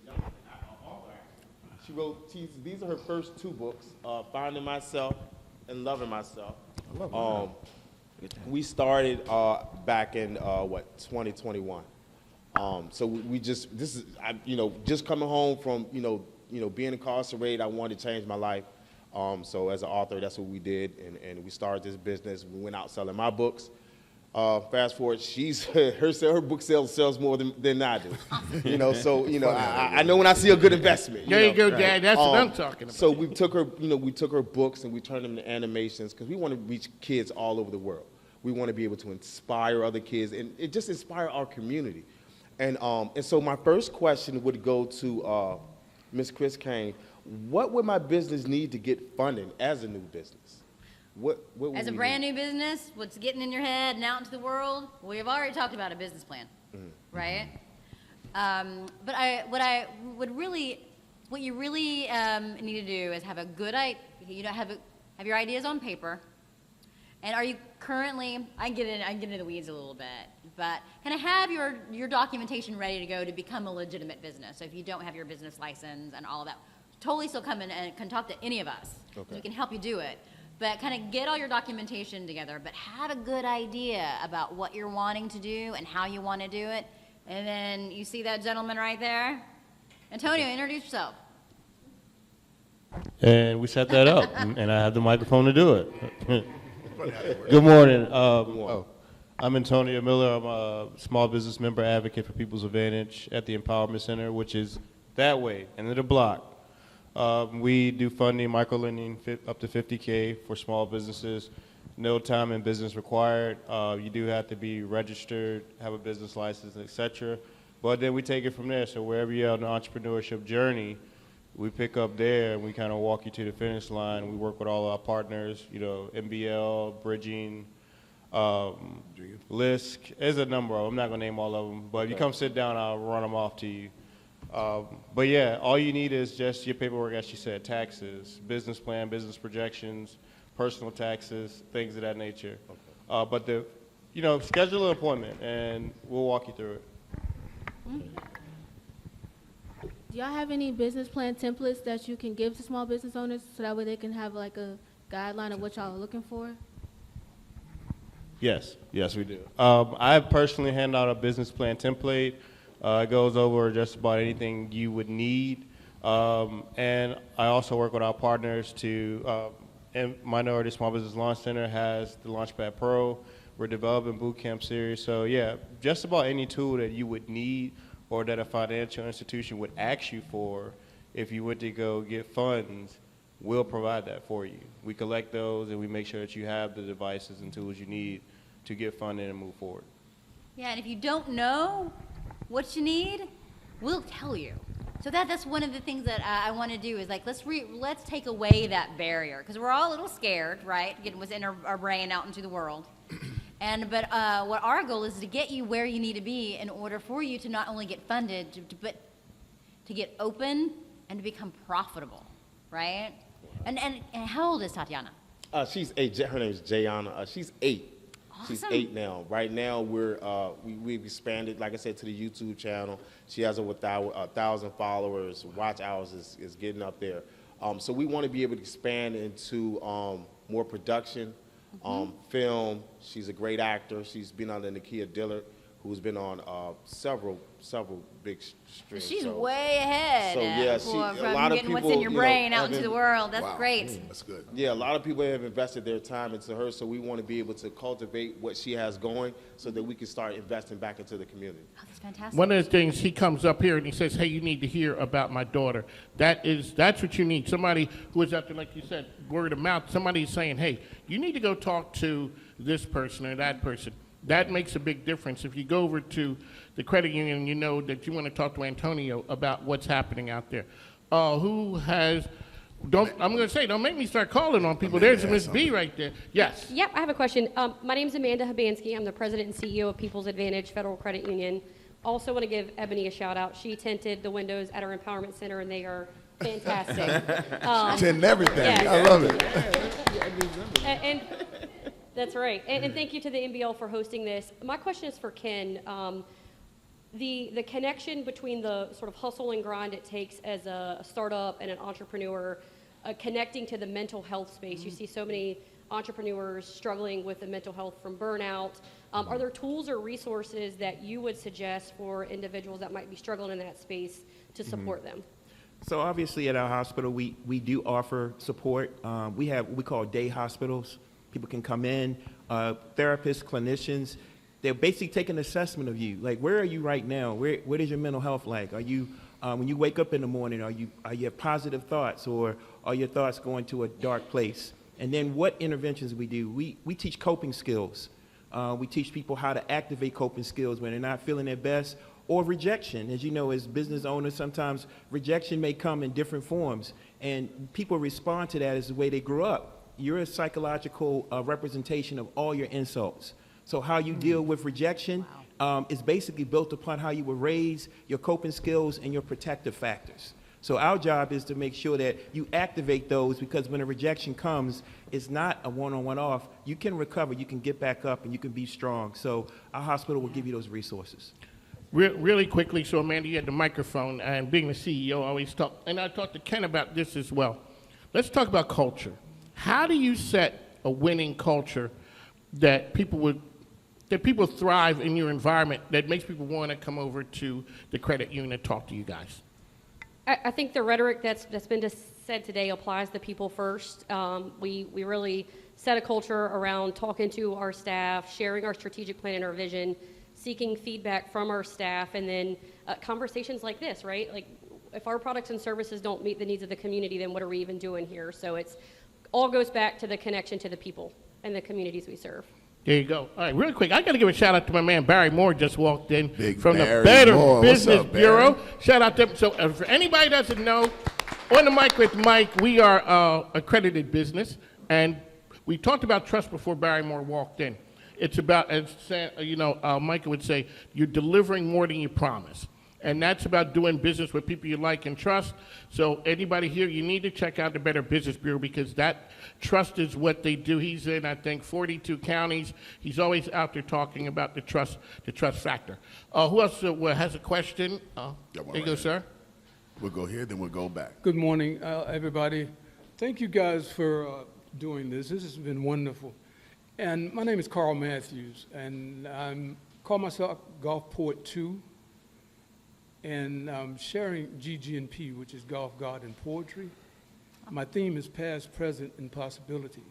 young author actually. She wrote, these are her first two books, Finding Myself and Loving Myself. I love we started back in 2021. So we just just coming home from being incarcerated. I wanted to change my life. So as an author, that's what we did, and we started this business. We went out selling my books. Fast forward, her book sells more than I do. I know when I see a good investment. There you go, Dad. That's what I'm talking about. So we took her books and we turned them into animations because we want to reach kids all over the world. We want to be able to inspire other kids and it just inspire our community. And so my first question would go to Ms. Chris Kane. What would my business need to get funding as a new business? What As a brand new business, what's getting in your head and out into the world? We have already talked about a business plan, right? But what you really need to do is have a good idea. Have your ideas on paper. And are you currently? I can get into the weeds a little bit, but kind of have your documentation ready to go to become a legitimate business. So if you don't have your business license and all of that, totally still come in and can talk to any of us. Okay. We can help you do it. But kind of get all your documentation together, but have a good idea about what you're wanting to do and how you want to do it. And then you see that gentleman right there? Antonio, introduce yourself. And we set that up, and I have the microphone to do it. Good morning. I'm Antonio Miller. I'm a small business member advocate for People's Advantage at the Empowerment Center, which is that way, end of the block. We do funding, microlending up to $50K for small businesses. No time in business required. You do have to be registered, have a business license, etc. But then we take it from there. So wherever you're on the entrepreneurship journey, we pick up there and we kind of walk you to the finish line. We work with all our partners, MBL, Bridging, LISC. There's a number of them. I'm not going to name all of them. But if you come sit down, I'll run them off to you. But yeah, all you need is just your paperwork, as she said, taxes, business plan, business projections, personal taxes, things of that nature. Okay. But schedule an appointment and we'll walk you through it. Do y'all have any business plan templates that you can give to small business owners so that way they can have like a guideline of what y'all are looking for? Yes, yes, we do. I personally hand out a business plan template. It goes over just about anything you would need. And I also work with our partners to, and Minority Small Business Launch Center has the Launchpad Pro. We're developing bootcamp series. So yeah, just about any tool that you would need or that a financial institution would ask you for if you went to go get funds, we'll provide that for you. We collect those and we make sure that you have the devices and tools you need to get funded and move forward. Yeah, and if you don't know what you need, we'll tell you. So that's one of the things that I want to do is like, let's take away that barrier, because we're all a little scared, right? Getting what's in our brain out into the world. But what our goal is to get you where you need to be in order for you to not only get funded, but to get open and to become profitable, right? And how old is Tatiana? She's 8. Her name is Jayana. She's 8. Awesome. She's 8 now. Right now, we've expanded, like I said, to the YouTube channel. She has over 1,000 followers. Watch hours is getting up there. So we want to be able to expand into more production, film. She's a great actor. She's been on the Nakia Dillard, who's been on several big streams. She's way ahead. So yeah, from a lot of getting people, what's in your brain out have into the world. That's Wow. great. That's good. Yeah, a lot of people have invested their time into her, so we want to be able to cultivate what she has going so that we can start investing back into the community. Oh, that's fantastic. One of the things, he comes up here and he says, hey, you need to hear about my daughter. That's what you need. Somebody who is out there, like you said, word of mouth, somebody's saying, hey, you need to go talk to this person or that person. That makes a big difference. If you go over to the credit union, you know that you want to talk to Antonio about what's happening out there. Who has, I'm going to say, don't make me start calling on people. There's Miss B right there. Yes. Yep, I have a question. My name is Amanda Habansky. I'm the president and CEO of People's Advantage Federal Credit Union. Also want to give Ebony a shout out. She tinted the windows at our empowerment center, and they are fantastic. Tinting everything. yes. I love it. And that's right. And thank you to the NBL for hosting this. My question is for Ken. The connection between the sort of hustle and grind it takes as a startup and an entrepreneur, connecting to the mental health space. You see so many entrepreneurs struggling with the mental health from burnout. Are there tools or resources that you would suggest for individuals that might be struggling in that space to support them? So obviously at our hospital, we do offer support. We have what we call day hospitals. People can come in, therapists, clinicians. They'll basically take an assessment of you. Like, where are you right now? What is your mental health like? Are you, when you wake up in the morning, are you have positive thoughts, or are your thoughts going to a dark place? And then what interventions we do? We teach coping skills. We teach people how to activate coping skills when they're not feeling their best, or rejection. As you know, as business owners, sometimes rejection may come in different forms, and people respond to that as the way they grew up. You're a psychological representation of all your insults. So how you deal with rejection is basically built upon how you were raised, your coping skills, and your protective factors. So our job is to make sure that you activate those, because when a rejection comes, it's not a one-on-one off. You can recover, you can get back up, and you can be strong. So our hospital will give you those resources. Really quickly, so Amanda, you had the microphone, and being the CEO, I always talk, and I talked to Ken about this as well. Let's talk about culture. How do you set a winning culture that people thrive in your environment, that makes people want to come over to the credit union and talk to you guys? I think the rhetoric that's been said today applies to people first. We really set a culture around talking to our staff, sharing our strategic plan and our vision, seeking feedback from our staff, and then conversations like this, right? Like, if our products and services don't meet the needs of the community, then what are we even doing here? So it's all goes back to the connection to the people and the communities we serve. There you go. All right, really quick, I got to give a shout out to my man Barry Moore, just walked in from Barry the Better Moore. Business What's up, Bureau. Barry? Shout out to him. So for anybody that doesn't know, On the Mic with Mike, we are accredited business, and we talked about trust before Barry Moore walked in. It's about, as Micah would say, you're delivering more than you promise. And that's about doing business with people you like and trust. So anybody here, you need to check out the Better Business Bureau, because that trust is what they do. He's in, I think, 42 counties. He's always out there talking about the trust factor. Who else has a question? There you go, sir. We'll go here, then we'll go back. Good morning, everybody. Thank you guys for doing this. This has been wonderful. And my name is Carl Matthews, and I call myself Golf Poet 2, and I'm sharing GG&P, which is Golf, God, and Poetry. My theme is past, present, and possibilities.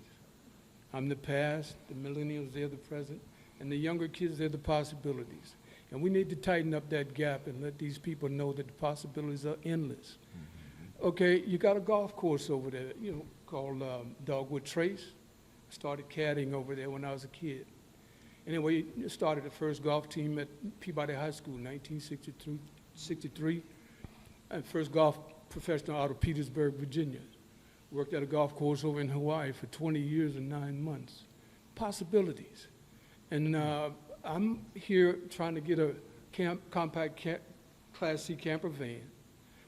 I'm the past, the millennials, they're the present, and the younger kids, they're the possibilities. And we need to tighten up that gap and let these people know that the possibilities are endless. Okay, you got a golf course over there, called Dogwood Trace. I started caddying over there when I was a kid. Anyway, started the first golf team at Peabody High School in 1963. And first golf professional out of Petersburg, Virginia. Worked at a golf course over in Hawaii for 20 years and 9 months. Possibilities. And I'm here trying to get a compact Class C camper van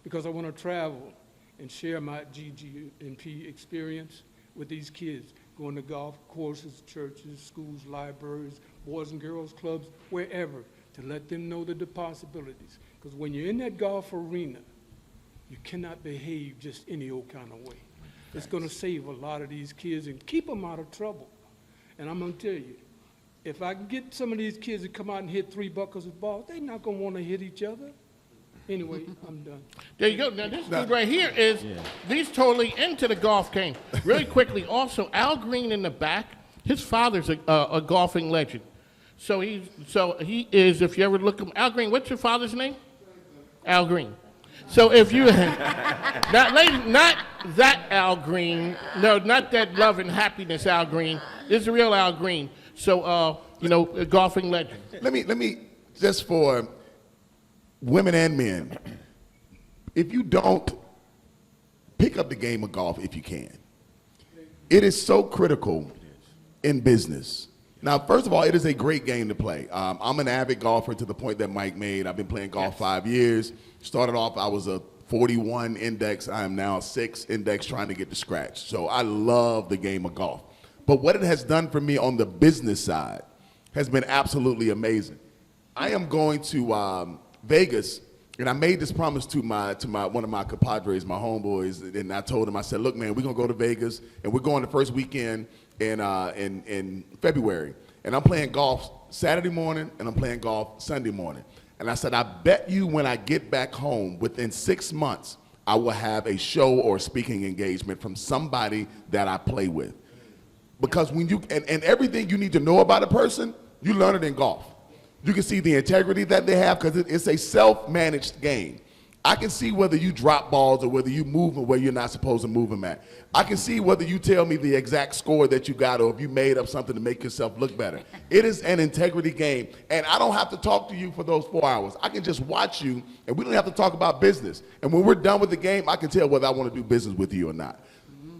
because I want to travel and share my GG&P experience with these kids, going to golf courses, churches, schools, libraries, boys and girls clubs, wherever, to let them know the possibilities. Because when you're in that golf arena, you cannot behave just any old kind of way. It's going to save a lot of these kids and keep them out of trouble. And I'm going to tell you, if I can get some of these kids to come out and hit 3 buckets of balls, they're not going to want to hit each other. Anyway, I'm done. There you go. Now, this dude right here is, he's totally into the golf game. Really quickly, also, Al Green in the back, his father's a golfing legend. So he is, if you ever look him, Al Green, what's your father's name? Al Green. So if you, not that Al Green, no, not that love and happiness Al Green, this is the real Al Green. So, a golfing legend. Let me, just for women and men, if you don't, pick up the game of golf if you can. It is so critical in business. Now, first of all, it is a great game to play. I'm an avid golfer to the point that Mike made. I've been playing golf 5 years. Started off, I was a 41 index. I am now a 6 index trying to get to scratch. So I love the game of golf. But what it has done for me on the business side has been absolutely amazing. I am going to Vegas, and I made this promise to one of my compadres, my homeboys, and I told him, I said, look, man, we're going to go to Vegas, and we're going the first weekend in February. And I'm playing golf Saturday morning, and I'm playing golf Sunday morning. And I said, I bet you when I get back home, within 6 months, I will have a show or speaking engagement from somebody that I play with. Because when you, and everything you need to know about a person, you learn it in golf. You can see the integrity that they have because it's a self-managed game. I can see whether you drop balls or whether you move them where you're not supposed to move them at. I can see whether you tell me the exact score that you got or if you made up something to make yourself look better. It is an integrity game, and I don't have to talk to you for those 4 hours. I can just watch you, and we don't have to talk about business. And when we're done with the game, I can tell whether I want to do business with you or not.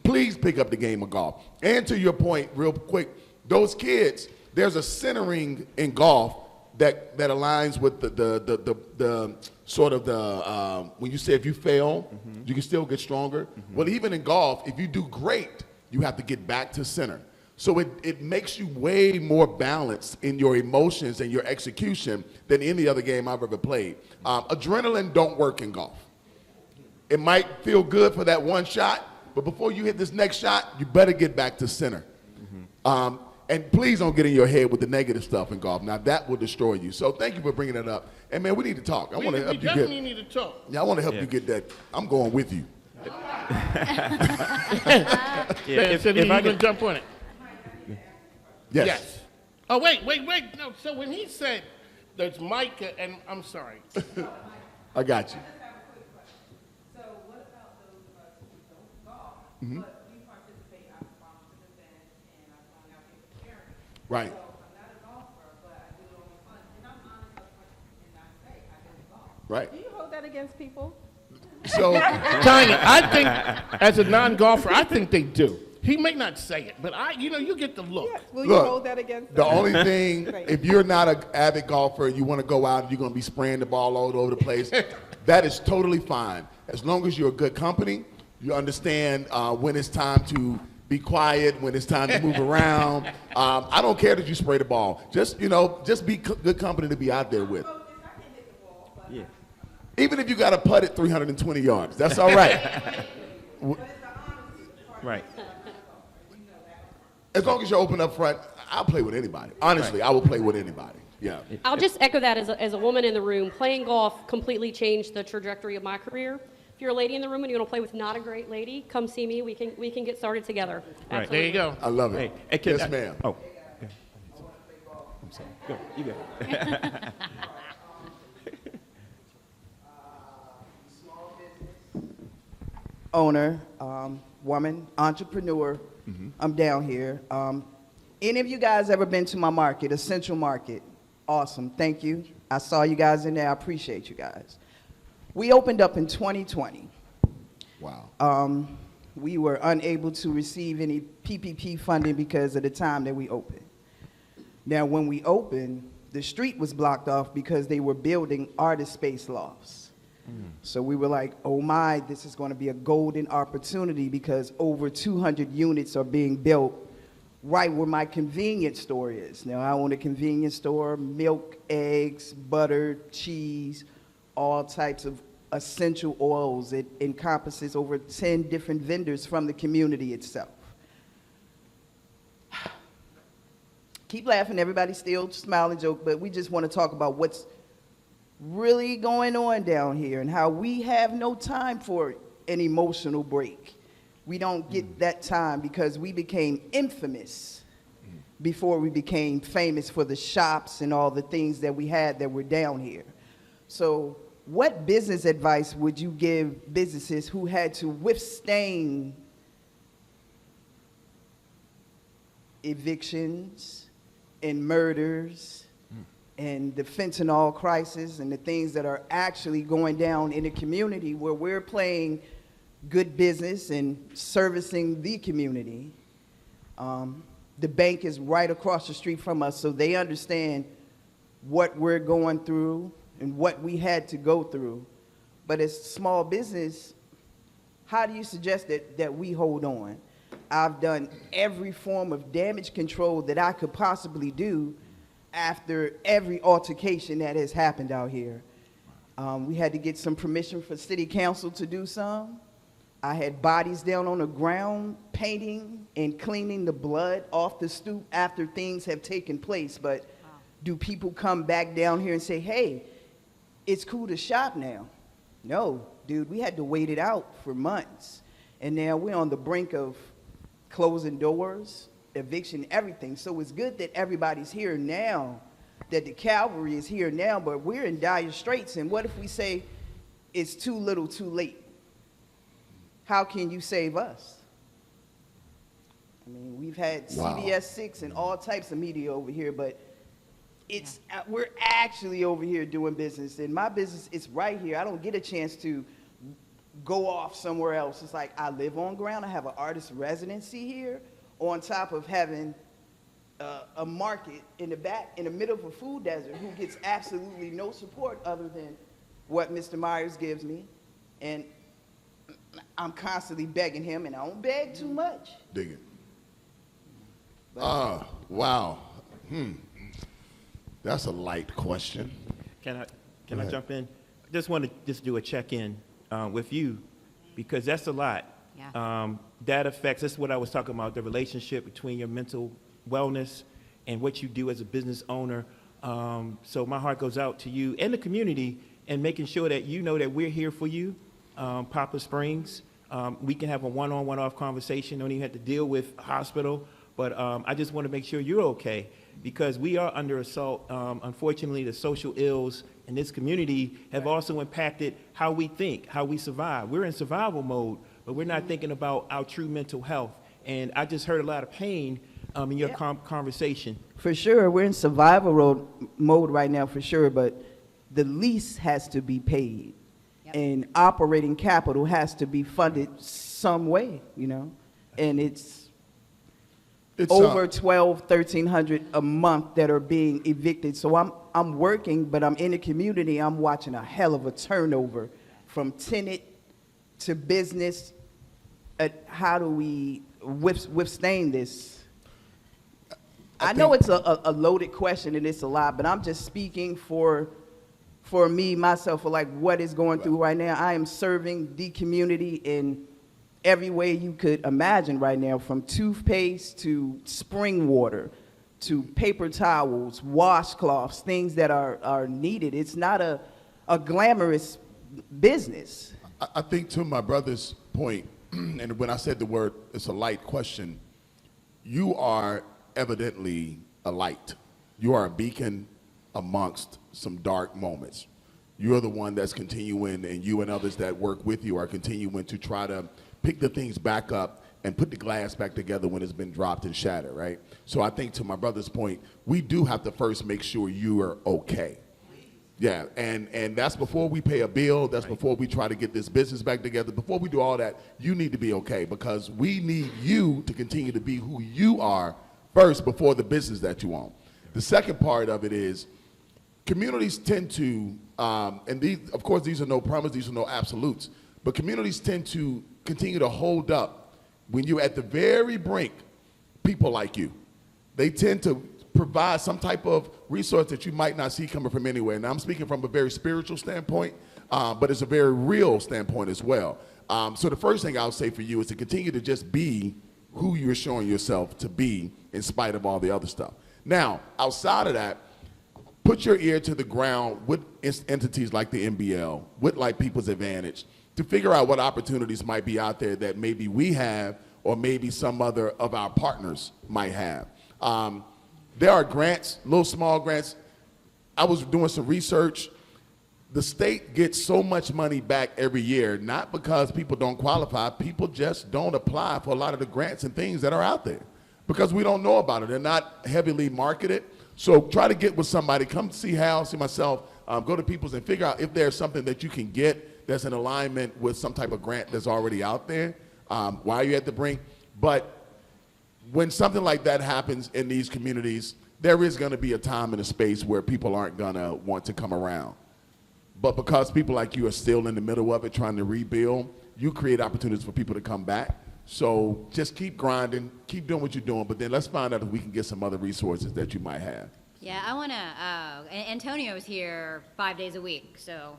Please pick up the game of golf. And to your point, real quick, those kids, there's a centering in golf that aligns with the sort of the, when you say if you fail, you can still get stronger. Well, even in golf, if you do great, you have to get back to center. So it makes you way more balanced in your emotions and your execution than any other game I've ever played. Adrenaline don't work in golf. It might feel good for that one shot, but before you hit this next shot, you better get back to center. And please don't get in your head with the negative stuff in golf. Now, that will destroy you. So thank you for bringing that up. And, man, we need to talk. I want to help you get. We definitely need to talk. Yeah, I want to help you get that. I'm going with you. If I can jump on it. Yes. Oh, wait. No, so when he said there's Micah, and I'm sorry. I got you. So what about those of us who don't golf, but we participate in our sponsored events and our going out here for charity? Right. So I'm not a golfer, but I do it on fun. And I'm honest up front and I say I don't golf. Right. Do you hold that against people? So, Tanya, I think as a non-golfer, I think they do. He may not say it, but you get the look. Yeah. Will look, you hold that against the them? only thing, if you're not an avid golfer, you want to go out and you're going to be spraying the ball all over the place, that is totally fine. As long as you're a good company, you understand when it's time to be quiet, when it's time to move around. I don't care that you spray the ball. Just be good company to be out there with. Yeah. Even if you got to putt it 320 yards, that's all right. Right. As long as you're open up front, I'll play with anybody. Honestly, I will play with anybody. Yeah. I'll just echo that as a woman in the room. Playing golf completely changed the trajectory of my career. If you're a lady in the room and you want to play with not a great lady, come see me. We can get started together. Right, there you go. I love it. Hey, Yes, ma'am. Oh. I'm sorry. Go. You go. Owner, woman, entrepreneur. I'm down here. Any of you guys ever been to my market, Essential Market? Awesome. Thank you. I saw you guys in there. I appreciate you guys. We opened up in 2020. Wow. We were unable to receive any PPP funding because of the time that we opened. Now, when we opened, the street was blocked off because they were building artist space lofts. So we were like, oh my, this is going to be a golden opportunity because over 200 units are being built right where my convenience store is. Now, I own a convenience store, milk, eggs, butter, cheese, all types of essential oils. It encompasses over 10 different vendors from the community itself. Keep laughing, everybody still smile and joke, but we just want to talk about what's really going on down here and how we have no time for an emotional break. We don't get that time because we became infamous before we became famous for the shops and all the things that we had that were down here. So what business advice would you give businesses who had to withstand evictions and murders and the fentanyl crisis and the things that are actually going down in the community where we're playing good business and servicing the community? The bank is right across the street from us, so they understand what we're going through and what we had to go through. But as small business, how do you suggest that we hold on? I've done every form of damage control that I could possibly do after every altercation that has happened out here. We had to get some permission for city council to do some. I had bodies down on the ground painting and cleaning the blood off the stoop after things have taken place. But do people come back down here and say, hey, it's cool to shop now? No, dude, we had to wait it out for months. And now we're on the brink of closing doors, eviction, everything. So it's good that everybody's here now, that the cavalry is here now, but we're in dire straits. And what if we say it's too little, too late? How can you save us? I mean, we've had CBS 6 and all types of media over here, but we're actually over here doing business. And my business is right here. I don't get a chance to go off somewhere else. It's like I live on ground. I have an artist residency here, on top of having a market in the back, in the middle of a food desert, who gets absolutely no support other than what Mr. Myers gives me. And I'm constantly begging him, and I don't beg too much. Dig it. Wow. That's a light question. Can I jump in? Just want to do a check-in with you, because that's a lot. Yeah. That affects, that's what I was talking about, the relationship between your mental wellness and what you do as a business owner. So my heart goes out to you and the community, and making sure that you know that we're here for you. Poplar Springs, we can have a one-on, one-off conversation. Don't even have to deal with a hospital, but I just want to make sure you're okay, because we are under assault. Unfortunately, the social ills in this community have also impacted how we think, how we survive. We're in survival mode, but we're not thinking about our true mental health. And I just heard a lot of pain in your conversation. For sure, we're in survival mode right now, for sure, but the lease has to be paid. Yep. And operating capital has to be funded some way, you know? And it's over 1,300 a month that are being evicted. So I'm working, but I'm in the community. I'm watching a hell of a turnover from tenant to business. How do we withstand this? I know it's a loaded question and it's a lot, but I'm just speaking for me, myself, for like what is going through right now. I am serving the community in every way you could imagine right now, from toothpaste to spring water to paper towels, washcloths, things that are needed. It's not a glamorous business. I think to my brother's point, and when I said the word, it's a light question, you are evidently a light. You are a beacon amongst some dark moments. You're the one that's continuing, and you and others that work with you are continuing to try to pick the things back up and put the glass back together when it's been dropped and shattered, right? So I think to my brother's point, we do have to first make sure you are okay. Yeah, and that's before we pay a bill, that's before we try to get this business back together. Before we do all that, you need to be okay, because we need you to continue to be who you are first before the business that you own. The second part of it is communities tend to, and these, of course, these are no promises, these are no absolutes, but communities tend to continue to hold up when you're at the very brink, people like you. They tend to provide some type of resource that you might not see coming from anywhere. Now, I'm speaking from a very spiritual standpoint, but it's a very real standpoint as well. So the first thing I'll say for you is to continue to just be who you're showing yourself to be in spite of all the other stuff. Now, outside of that, put your ear to the ground with entities like the NBL, with like People's Advantage, to figure out what opportunities might be out there that maybe we have or maybe some other of our partners might have. There are grants, little small grants. I was doing some research. The state gets so much money back every year, not because people don't qualify, people just don't apply for a lot of the grants and things that are out there because we don't know about it. They're not heavily marketed. So try to get with somebody, come see Hal, see myself, go to People's and figure out if there's something that you can get that's in alignment with some type of grant that's already out there while you're at the brink. But when something like that happens in these communities, there is going to be a time and a space where people aren't going to want to come around. But because people like you are still in the middle of it trying to rebuild, you create opportunities for people to come back. So just keep grinding, keep doing what you're doing, but then let's find out if we can get some other resources that you might have. Yeah, I want to, Antonio's here 5 days a week, so.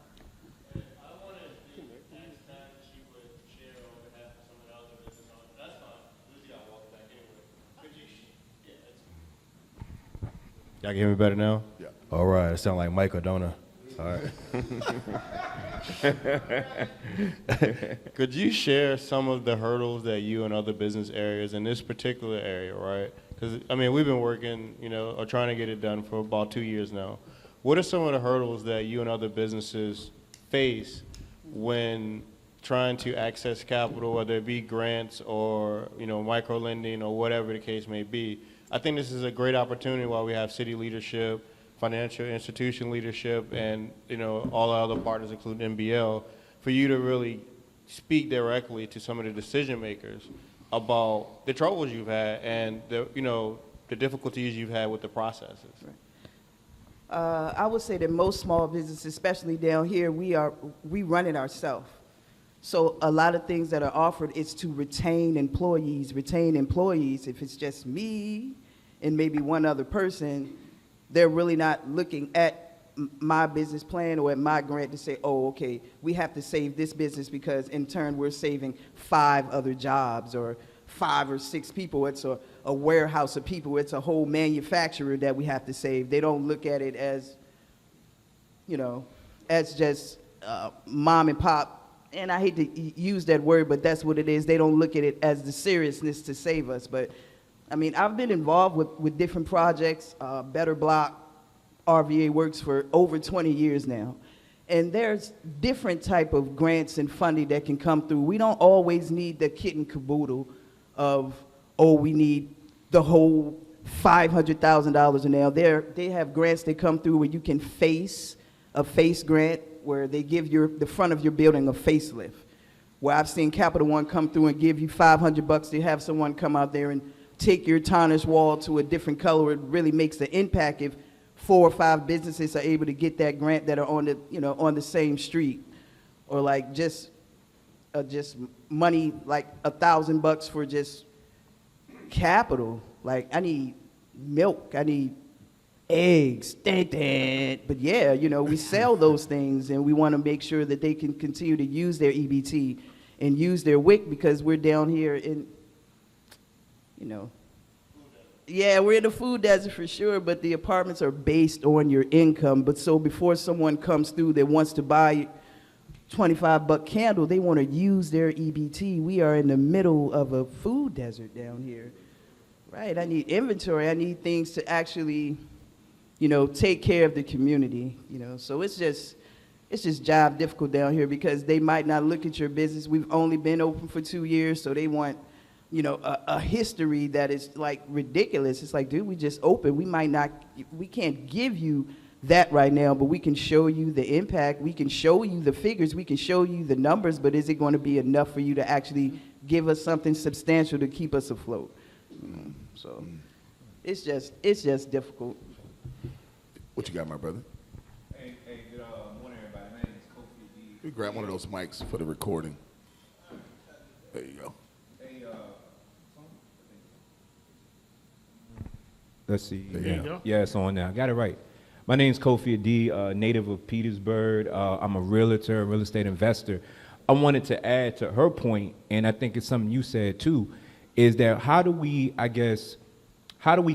Y'all can hear me better now? Yeah. All right, I sound like Mike O'Donnell. All right. Could you share some of the hurdles that you and other business areas in this particular area, right? Because, I mean, we've been working, or trying to get it done for about 2 years now. What are some of the hurdles that you and other businesses face when trying to access capital, whether it be grants or, micro lending or whatever the case may be? I think this is a great opportunity while we have city leadership, financial institution leadership, and all our other partners, including NBL, for you to really speak directly to some of the decision makers about the troubles you've had and the difficulties you've had with the processes. I would say that most small businesses, especially down here, we run it ourselves. So a lot of things that are offered is to retain employees. If it's just me and maybe one other person, they're really not looking at my business plan or at my grant to say, oh, okay, we have to save this business because in turn we're saving 5 other jobs or 5 or 6 people. It's a warehouse of people. It's a whole manufacturer that we have to save. They don't look at it as, as just mom and pop. And I hate to use that word, but that's what it is. They don't look at it as the seriousness to save us. But, I mean, I've been involved with different projects. Better Block, RVA works for over 20 years now. And there's different type of grants and funding that can come through. We don't always need the kit and caboodle of, oh, we need the whole $500,000 now. They have grants that come through where you can face a face grant, where they give the front of your building a facelift. Where I've seen Capital One come through and give you $500 to have someone come out there and take your tarnished wall to a different color. It really makes the impact if 4 or 5 businesses are able to get that grant that are on the on the same street, or like just money like $1,000 for just capital. Like I need milk, I need eggs, but yeah, we sell those things and we want to make sure that they can continue to use their EBT and use their WIC because we're down here in, Yeah, we're in a food desert for sure, but the apartments are based on your income. But so before someone comes through that wants to buy $25 candle, they want to use their EBT. We are in the middle of a food desert down here. Right, I need inventory. I need things to actually, take care of the community, So it's just job difficult down here because they might not look at your business. We've only been open for 2 years, so they want, a history that is like ridiculous. It's like, dude, we just opened. We can't give you that right now, but we can show you the impact. We can show you the figures. We can show you the numbers, but is it going to be enough for you to actually give us something substantial to keep us afloat? So it's just difficult. What you got, my brother? Hey, good morning, everybody. My name is Kofi D. You grab one of those mics for the recording. There you go. Hey, let's see. There you go. Yeah, it's on now. Got it right. My name is Kofi D, native of Petersburg. I'm a realtor, real estate investor. I wanted to add to her point, and I think it's something you said too, is that how do we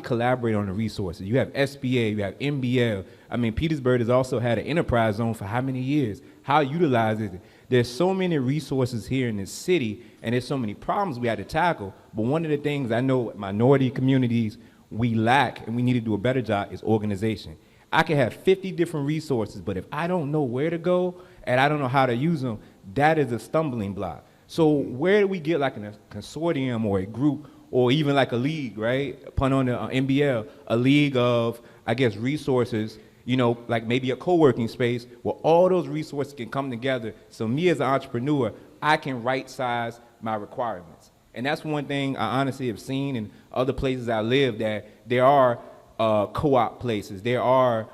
collaborate on the resources? You have SBA, you have NBL. I mean, Petersburg has also had an enterprise zone for how many years? How utilize it? There's so many resources here in this city, and there's so many problems we had to tackle. But one of the things I know minority communities we lack, and we need to do a better job, is organization. I can have 50 different resources, but if I don't know where to go and I don't know how to use them, that is a stumbling block. So where do we get like a consortium or a group or even like a league, right? Pun on the NBL, a league of, I guess, resources, like maybe a co-working space where all those resources can come together. So me as an entrepreneur, I can right-size my requirements. And that's one thing I honestly have seen in other places I live, that there are co-op places, there are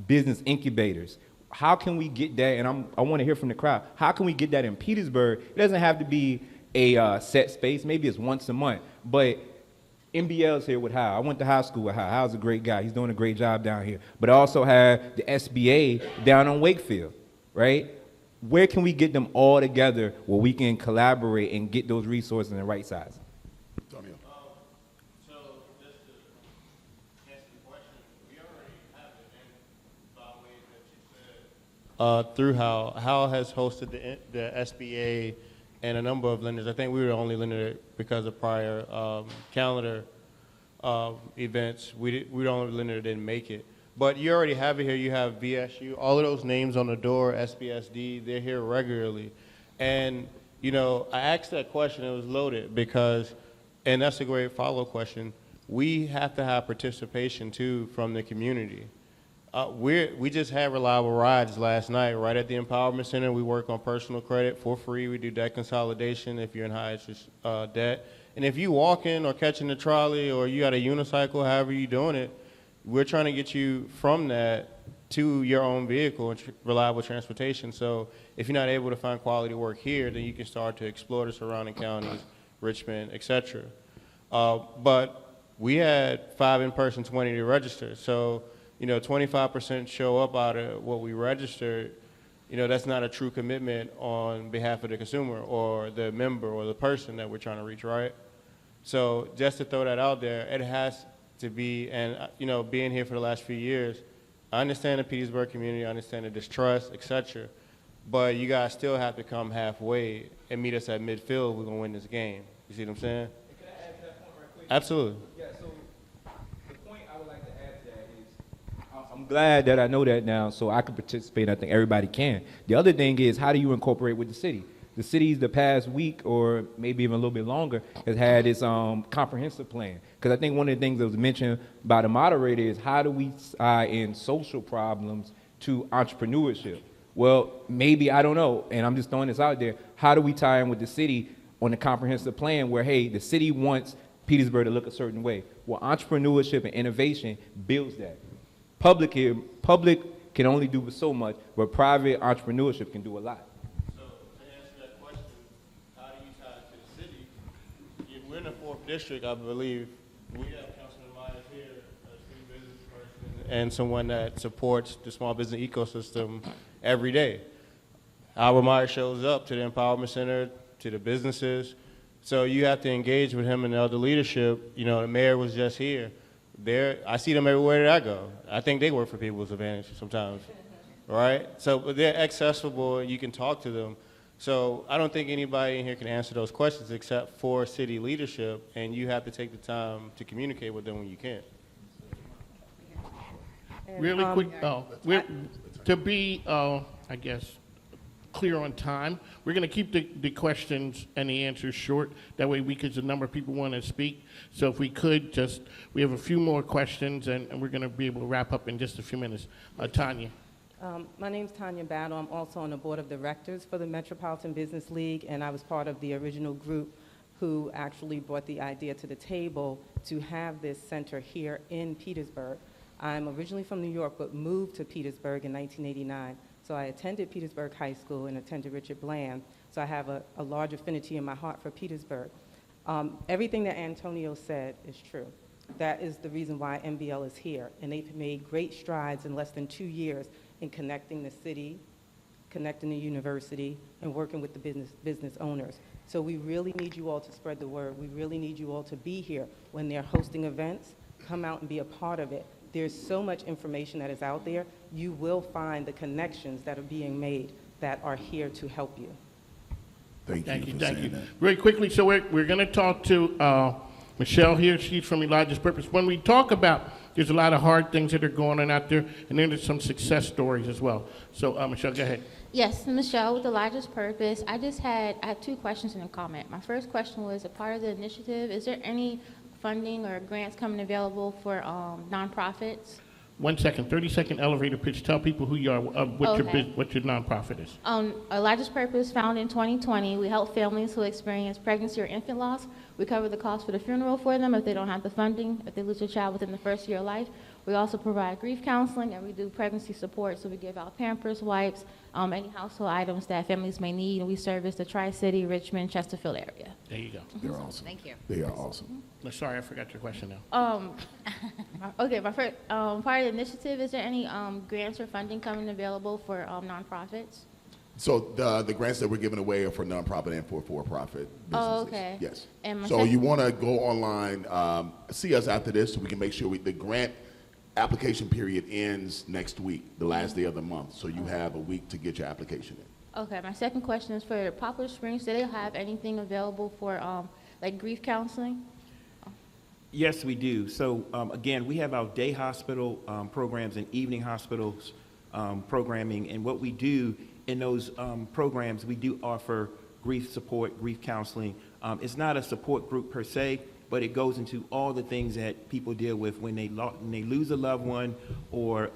business incubators. How can we get that? And I want to hear from the crowd. How can we get that in Petersburg? It doesn't have to be a set space. Maybe it's once a month. But NBL's here with Hal. I went to high school with Hal. Hal's a great guy. He's doing a great job down here. But I also have the SBA down on Wakefield, right? Where can we get them all together where we can collaborate and get those resources in the right size? Antonio. So just to answer the question, we already have it in by way that you said. Through Hal has hosted the SBA and a number of lenders. I think we were the only lender because of prior calendar events. We were the only lender that didn't make it. But you already have it here. You have VSU, all of those names on the door, SBSD, they're here regularly. And, I asked that question, it was loaded because, and that's a great follow question, we have to have participation too from the community. We just had reliable rides last night right at the Empowerment Center. We work on personal credit for free. We do debt consolidation if you're in high interest debt. And if you walk in or catching the trolley or you got a unicycle, however you're doing it, we're trying to get you from that to your own vehicle and reliable transportation. So if you're not able to find quality work here, then you can start to explore the surrounding counties, Richmond, et cetera. But we had 5 in person, 20 to register. So 25% show up out of what we registered, that's not a true commitment on behalf of the consumer or the member or the person that we're trying to reach, right? So just to throw that out there, it has to be, and being here for the last few years, I understand the Petersburg community, I understand the distrust, et cetera, but you guys still have to come halfway and meet us at midfield if we're gonna win this game. You see what I'm saying? Can I add to that point right quick? Absolutely. Yeah, so the point I would like to add to that is I'm glad that I know that now so I can participate. I think everybody can. The other thing is, how do you incorporate with the city? The city's the past week or maybe even a little bit longer has had its comprehensive plan. Because I think one of the things that was mentioned by the moderator is how do we tie in social problems to entrepreneurship? Well, maybe, I don't know, and I'm just throwing this out there, how do we tie in with the city on the comprehensive plan where, hey, the city wants Petersburg to look a certain way? Well, entrepreneurship and innovation builds that. Public can only do so much, but private entrepreneurship can do a lot. We're in the 4th district, I believe. We have Councilman Myers here, a city business person, and someone that supports the small business ecosystem every day. Albert Myers shows up to the Empowerment Center, to the businesses, So you have to engage with him and the other leadership. You know, the mayor was just here. I see them everywhere that I go. I think they work for People's Advantage sometimes, right? So but they're accessible. You can talk to them. So I don't think anybody in here can answer those questions except for city leadership, and you have to take the time to communicate with them when you can. Really quick, to be, I guess, clear on time, we're going to keep the questions and the answers short. That way, because a number of people want to speak. So if we could we have a few more questions, and we're going to be able to wrap up in just a few minutes. Tanya. My name's Tanya Battle. I'm also on the board of directors for the Metropolitan Business League, and I was part of the original group who actually brought the idea to the table to have this center here in Petersburg. I'm originally from New York, but moved to Petersburg in 1989. So I attended Petersburg High School and attended Richard Bland. So I have a large affinity in my heart for Petersburg. Everything that Antonio said is true. That is the reason why MBL is here. And they've made great strides in less than 2 years in connecting the city, connecting the university, and working with the business owners. So we really need you all to spread the word. We really need you all to be here when they're hosting events. Come out and be a part of it. There's so much information that is out there. You will find the connections that are being made that are here to help you. Thank you. That. Very quickly, so we're going to talk to Michelle here. She's from Elijah's Purpose. When we talk about, there's a lot of hard things that are going on out there, and then there's some success stories as well. So, Michelle, go ahead. Yes, Michelle with Elijah's Purpose. I have 2 questions and a comment. My first question was, a part of the initiative, is there any funding or grants coming available for nonprofits? 1 second, 30-second elevator pitch. Tell people who you are, what your nonprofit is. Elijah's Purpose, founded in 2020. We help families who experience pregnancy or infant loss. We cover the cost for the funeral for them if they don't have the funding, if they lose a child within the first year of life. We also provide grief counseling, and we do pregnancy support, so we give out Pampers, wipes, any household items that families may need, and we service the Tri-City, Richmond, Chesterfield area. There you go. They're awesome. Thank you. They are awesome. No, sorry, I forgot your question now. Okay, my first, part of the initiative, is there any grants or funding coming available for nonprofits? So the grants that we're giving away are for nonprofit and for for-profit businesses. Oh, okay. Yes. And So you want to go online, see us after this, so we can make sure the grant application period ends next week, the last day of the month. So you have a week to get your application in. Okay, my second question is for Poplar Springs. Do they have anything available for like grief counseling? Yes, we do. So again, we have our day hospital programs and evening hospitals programming. And what we do in those programs, we do offer grief support, grief counseling. It's not a support group per se, but it goes into all the things that people deal with when they lose a loved one or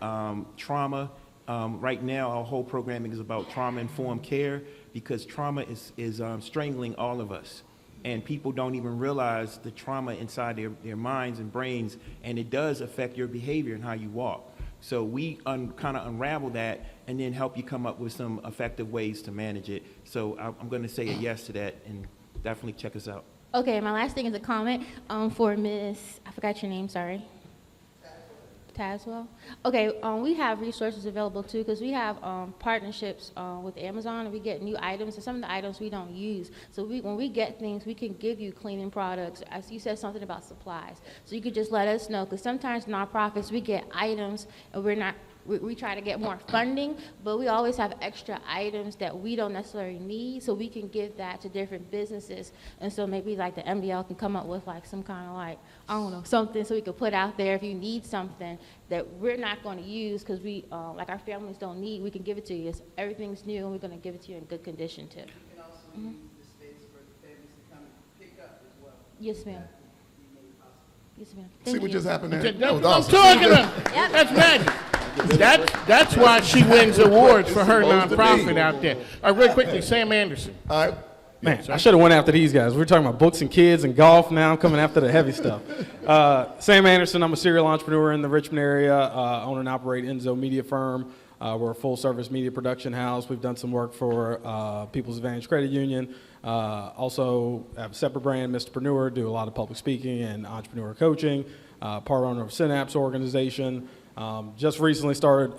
trauma. Right now, our whole programming is about trauma-informed care because trauma is strangling all of us. And people don't even realize the trauma inside their minds and brains, and it does affect your behavior and how you walk. So we kind of unravel that and then help you come up with some effective ways to manage it. So I'm going to say a yes to that, and definitely check us out. Okay, my last thing is a comment for Miss, I forgot your name, sorry. Tazwell. Okay, we have resources available too because we have partnerships with Amazon, and we get new items, and some of the items we don't use. So when we get things, we can give you cleaning products. As you said something about supplies, so you could just let us know because sometimes nonprofits we get items and we try to get more funding, but we always have extra items that we don't necessarily need, so we can give that to different businesses. And so maybe like the MBL can come up with like some kind of like, I don't know, something so we could put out there if you need something that we're not going to use because we, like our families don't need, we can give it to you. Everything's new and we're going to give it to you in good condition too. You can also use the space for the families to come and pick up as well. Yes, ma'am. Yes, ma'am. See what just happened there? That's what I'm awesome. talking about. That's magic. That's why she wins awards for her nonprofit out there. All right, real quickly, Sam Anderson. All right. Man, I should have went after these guys. We're talking about books and kids and golf. Now I'm coming after the heavy stuff. Sam Anderson, I'm a serial entrepreneur in the Richmond area. Own and operate Enzo Media Firm. We're a full-service media production house. We've done some work for People's Advantage Credit Union. Also have a separate brand, Mrpreneur, do a lot of public speaking and entrepreneur coaching. Part owner of Synapse Organization. Just recently started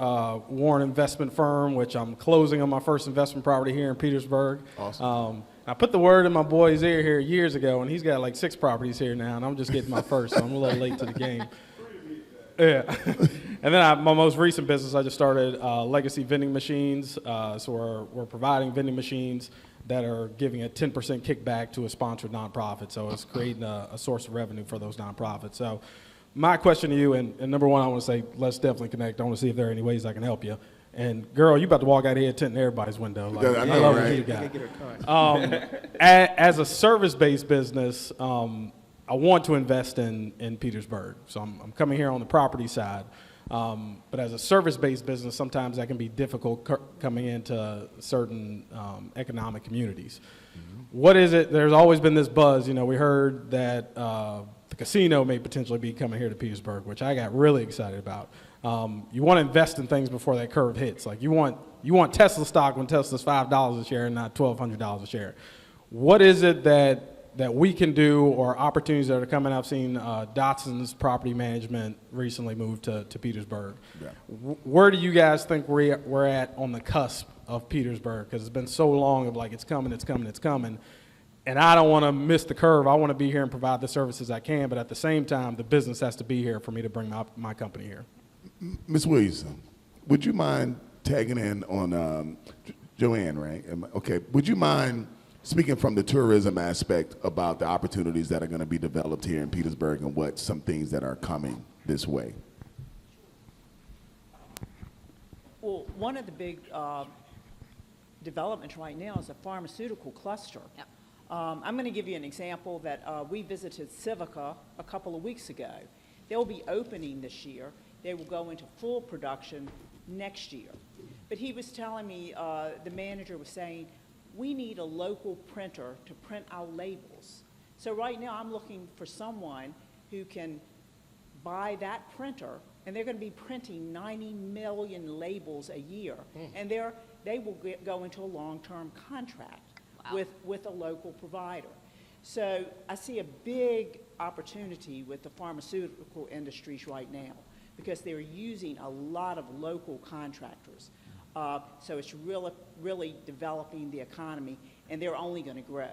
Warren Investment Firm, which I'm closing on my first investment property here in Petersburg. Awesome. I put the word in my boy's ear here years ago, and he's got like 6 properties here now, and I'm just getting my first, so I'm a little late to the game. Yeah. And then my most recent business, I just started Legacy Vending Machines. So we're providing vending machines that are giving a 10% kickback to a sponsored nonprofit. So it's creating a source of revenue for those nonprofits. So my question to you, and number one, I want to say, let's definitely connect. I want to see if there are any ways I can help you. And girl, you about to walk out here tinting everybody's window. Like, I know, right? You got. As a service-based business, I want to invest in Petersburg. So I'm coming here on the property side. But as a service-based business, sometimes that can be difficult coming into certain economic communities. Mm-hmm. What is it? There's always been this buzz. You know, we heard that the casino may potentially be coming here to Petersburg, which I got really excited about. You want to invest in things before that curve hits. Like you want Tesla stock when Tesla's $5 a share and not $1,200 a share. What is it that we can do, or opportunities that are coming? I've seen Dotson's property management recently moved to Petersburg. Yeah. Where do you guys think we're at on the cusp of Petersburg? Because it's been so long of like, it's coming. And I don't want to miss the curve. I want to be here and provide the services I can, but at the same time, the business has to be here for me to bring my company here. Ms. Williamson, would you mind tagging in on Joanne, right? Okay, would you mind speaking from the tourism aspect about the opportunities that are going to be developed here in Petersburg and what some things that are coming this way? Well, one of the big developments right now is a pharmaceutical cluster. Yep. I'm going to give you an example that we visited Civica a couple of weeks ago. They'll be opening this year. They will go into full production next year. But he was telling me, the manager was saying, we need a local printer to print our labels. So right now I'm looking for someone who can buy that printer, and they're going to be printing 90 million labels a year. And they will go into a long-term contract with a local provider. So I see a big opportunity with the pharmaceutical industries right now because they're using a lot of local contractors. So it's really developing the economy, and they're only going to grow.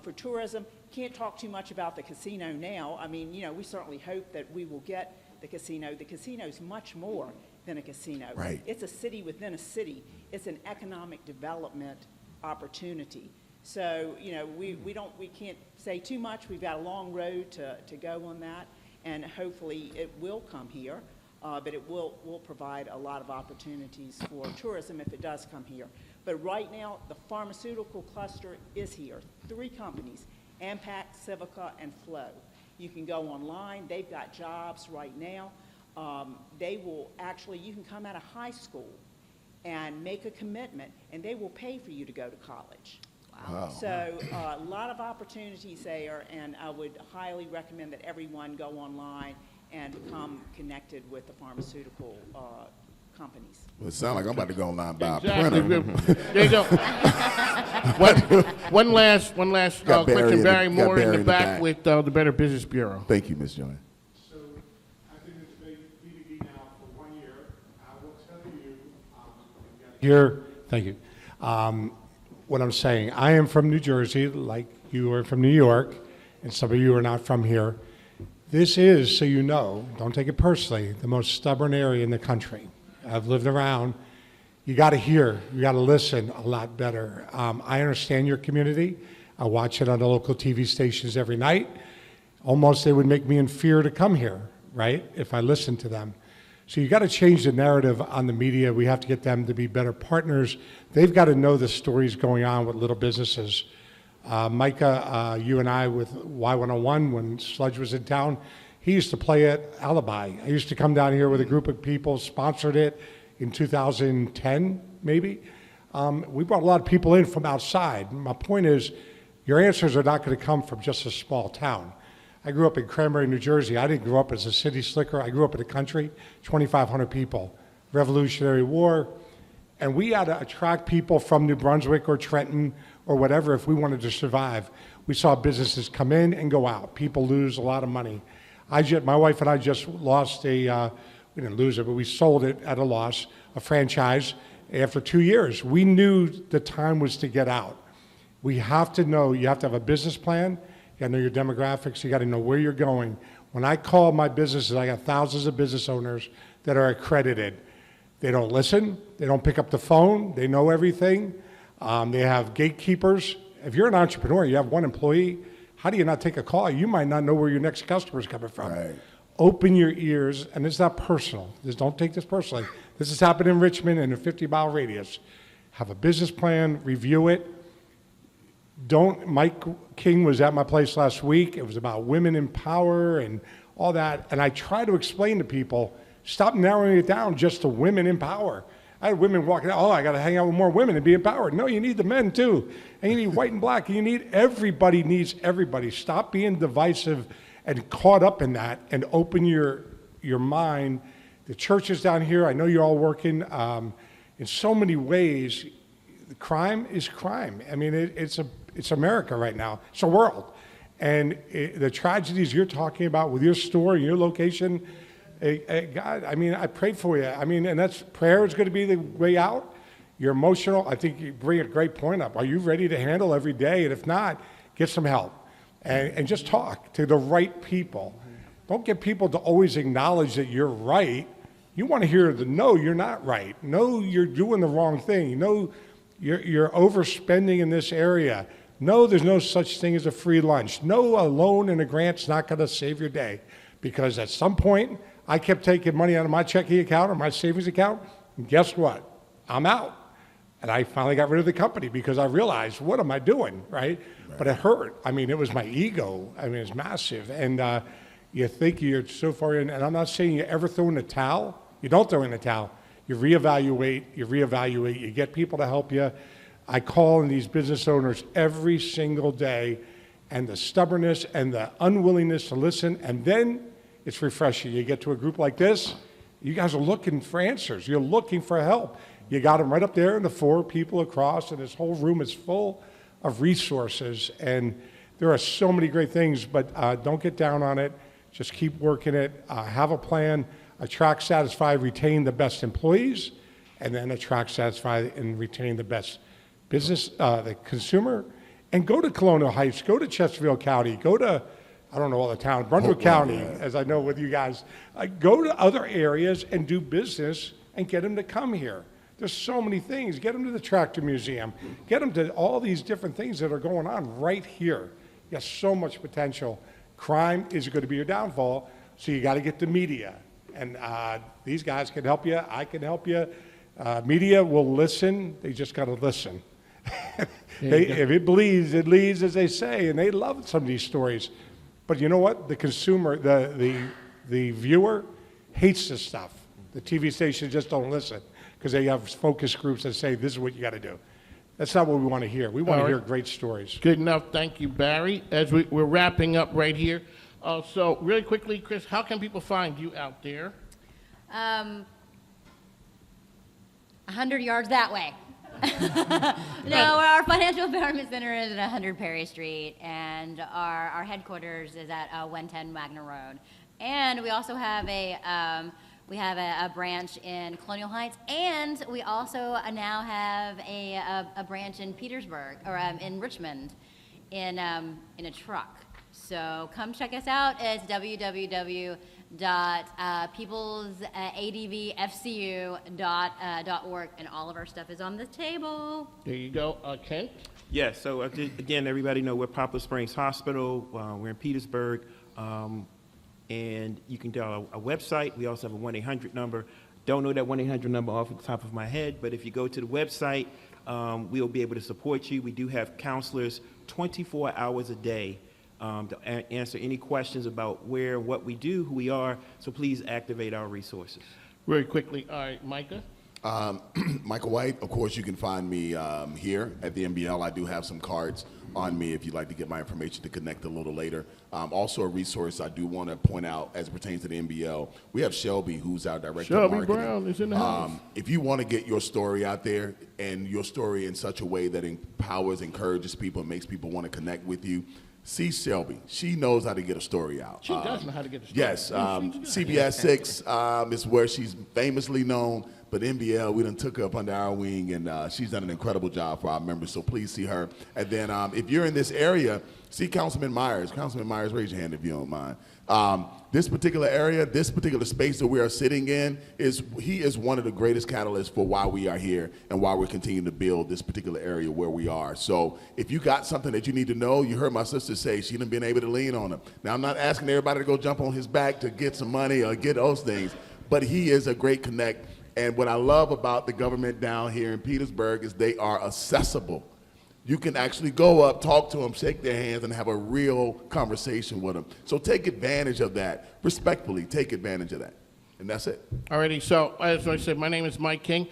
For tourism, can't talk too much about the casino now. I mean, you know, we certainly hope that we will get the casino. The casino is much more than a casino. Right. It's a city within a city. It's an economic development opportunity. So, you know, we can't say too much. We've got a long road to go on that, and hopefully it will come here. But it will provide a lot of opportunities for tourism if it does come here. But right now, the pharmaceutical cluster is here. 3 companies, Ampac, Civica, and Flow. You can go online. They've got jobs right now. They will actually, you can come out of high school and make a commitment, and they will pay for you to go to college. Wow. So a lot of opportunities there, and I would highly recommend that everyone go online and become connected with the pharmaceutical companies. Well, it sounds like I'm about to go online and buy a printer. There you go. One last question, Barry Moore in the back with the Better Business Bureau. Thank you, Ms. Joanne. So I've been in this BBB now for 1 year. I will tell you, here, thank you. What I'm saying, I am from New Jersey, like you are from New York, and some of you are not from here. This is, so you know, don't take it personally, the most stubborn area in the country. I've lived around. You got to hear, you got to listen a lot better. I understand your community. I watch it on the local TV stations every night. Almost they would make me in fear to come here, right, if I listened to them. So you got to change the narrative on the media. We have to get them to be better partners. They've got to know the stories going on with little businesses. Micah, you and I with Y101, when Sludge was in town, he used to play at Alibi. I used to come down here with a group of people, sponsored it in 2010, maybe. We brought a lot of people in from outside. My point is, your answers are not going to come from just a small town. I grew up in Cranberry, New Jersey. I didn't grow up as a city slicker. I grew up in the country, 2,500 people, Revolutionary War. And we had to attract people from New Brunswick or Trenton or whatever if we wanted to survive. We saw businesses come in and go out. People lose a lot of money. My wife and I just lost we didn't lose it, but we sold it at a loss, a franchise, after 2 years. We knew the time was to get out. We have to know, you have to have a business plan, you gotta know your demographics, you gotta know where you're going. When I call my businesses, I got thousands of business owners that are accredited. They don't listen, they don't pick up the phone, they know everything. They have gatekeepers. If you're an entrepreneur, you have one employee, how do you not take a call? You might not know where your next customer is coming from. Right. Open your ears, and it's not personal. Just don't take this personally. This has happened in Richmond in a 50-mile radius. Have a business plan, review it. Mike King was at my place last week. It was about women in power and all that. And I try to explain to people, stop narrowing it down just to women in power. I had women walking out, oh, I got to hang out with more women and be empowered. No, you need the men too. And you need white and black. You need, everybody needs everybody. Stop being divisive and caught up in that, and open your mind. The churches down here, I know you're all working in so many ways. Crime is crime. I mean, it's America right now. It's a world. And the tragedies you're talking about with your store and your location, God, I mean, I pray for you. I mean, and prayer is going to be the way out. You're emotional. I think you bring a great point up. Are you ready to handle every day? And if not, get some help. And just talk to the right people. Don't get people to always acknowledge that you're right. You want to hear the no, you're not right. No, you're doing the wrong thing. No, you're overspending in this area. No, there's no such thing as a free lunch. No, a loan and a grant's not going to save your day. Because at some point, I kept taking money out of my checking account or my savings account, and guess what? I'm out. And I finally got rid of the company because I realized, what am I doing, right? But it hurt. I mean, it was my ego. I mean, it's massive. And you think you're so far in, and I'm not saying you ever throw in the towel. You don't throw in the towel. You reevaluate, you get people to help you. I call on these business owners every single day, and the stubbornness and the unwillingness to listen, and then it's refreshing. You get to a group like this, you guys are looking for answers. You're looking for help. You got them right up there, and the 4 people across, and this whole room is full of resources. And there are so many great things, but don't get down on it. Just keep working it. Have a plan. Attract, satisfy, retain the best employees, and then attract, satisfy, and retain the best business, the consumer. And go to Colonial Heights, go to Chesterfield County, go to, I don't know all the towns, Brunswick County, as I know with you guys. Go to other areas and do business and get them to come here. There's so many things. Get them to the Tractor Museum. Get them to all these different things that are going on right here. You got so much potential. Crime is going to be your downfall, so you got to get the media. And these guys can help you. I can help you. Media will listen. They just got to listen. If it bleeds, it leads, as they say, and they love some of these stories. But you know what? The consumer, the viewer hates this stuff. The TV stations just don't listen because they have focus groups that say, this is what you got to do. That's not what we want to hear. We want to hear great stories. Good enough. Thank you, Barry. As we're wrapping up right here. So really quickly, Chris, how can people find you out there? 100 yards that way. No, our financial empowerment center is at 100 Perry Street, and our headquarters is at 110 Wagner Road. And we also have a branch in Colonial Heights, and we also now have a branch in Petersburg, or in Richmond, in a truck. So come check us out. It's www.peoplesadvfcu.org, and all of our stuff is on the table. There you go. Kent? Yes, so again, everybody know we're Poplar Springs Hospital. We're in Petersburg. And you can dial our website. We also have a 1-800 number. Don't know that 1-800 number off the top of my head, but if you go to the website, we'll be able to support you. We do have counselors 24 hours a day to answer any questions about where, what we do, who we are, so please activate our resources. Very quickly, all right, Micah? Michael White, of course, you can find me here at the NBL. I do have some cards on me if you'd like to get my information to connect a little later. Also a resource I do want to point out as it pertains to the NBL. We have Shelby, who's our director of marketing. Shelby Brown is in the house. If you want to get your story out there and your story in such a way that empowers, encourages people, and makes people want to connect with you, See Shelby. She knows how to get a story out. She does know how to get a story. Yes, CBS 6 is where she's famously known, but NBL, we done took her up under our wing, and she's done an incredible job for our members, so please see her. And then if you're in this area, see Councilman Myers. Councilman Myers, raise your hand if you don't mind. This particular area, this particular space that we are sitting in, he is one of the greatest catalysts for why we are here and why we're continuing to build this particular area where we are. So if you got something that you need to know, you heard my sister say she done been able to lean on him. Now, I'm not asking everybody to go jump on his back to get some money or get those things, but he is a great connect. And what I love about the government down here in Petersburg is they are accessible. You can actually go up, talk to them, shake their hands, and have a real conversation with them. So take advantage of that. Respectfully, take advantage of that. And that's it. Alrighty, so as I said, my name is Mike King.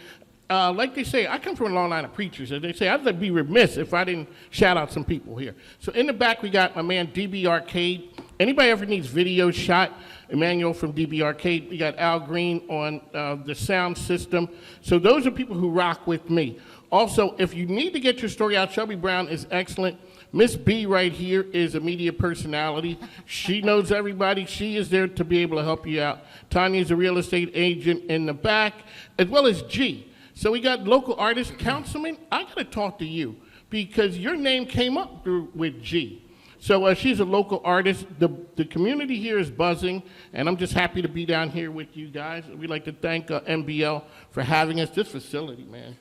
Like they say, I come from a long line of preachers. As they say, I'd be remiss if I didn't shout out some people here. So in the back, we got my man, DB Arcade. Anybody ever needs video shot, Emmanuel from DB Arcade. We got Al Green on the sound system. So those are people who rock with me. Also, if you need to get your story out, Shelby Brown is excellent. Miss B right here is a media personality. She knows everybody. She is there to be able to help you out. Tanya's a real estate agent in the back, as well as G. So we got local artists. Councilman, I got to talk to you because your name came up with G. So she's a local artist. The community here is buzzing, and I'm just happy to be down here with you guys. We'd like to thank MBL for having us. This facility, man.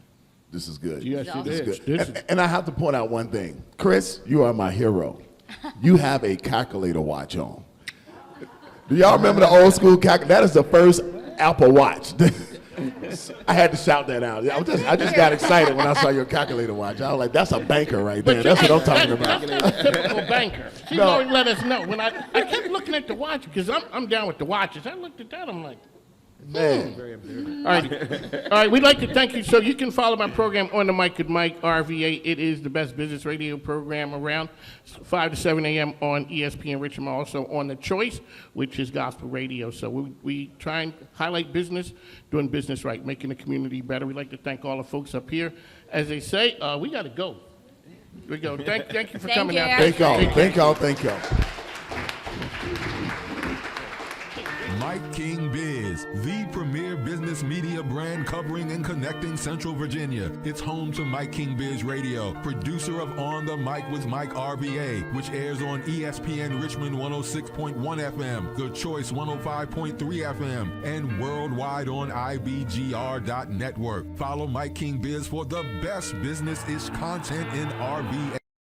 This is good. Yes, it This is. is good. And I have to point out one thing. Chris, you are my hero. You have a calculator watch on. Do y'all remember the old school calculator? That is the first Apple Watch. I had to shout that out. I just got excited when I saw your calculator watch. I was like, that's a banker right there. That's what I'm talking about. That's a typical banker. She's always let us know. When I kept looking at the watch because I'm down with the watches. I looked at that, I'm like, man. All right, we'd like to thank you. So you can follow my program On the Mic with Mike, RVA. It is the best business radio program around, 5 to 7 a.m. on ESPN Richmond, also on The Choice, which is gospel radio. So we try and highlight business, doing business right, making the community better. We'd like to thank all the folks up here. As they say, we got to go. Here we go. Thank you for coming out. Thank y'all. Thank y'all. Thank y'all. Mike King Biz, the premier business media brand covering and connecting Central Virginia. It's home to Mike King Biz Radio, producer of On the Mic with Mike RVA, which airs on ESPN Richmond 106.1 FM, The Choice 105.3 FM, and worldwide on IBGR.network. Follow Mike King Biz for the best business-ish content in RVA.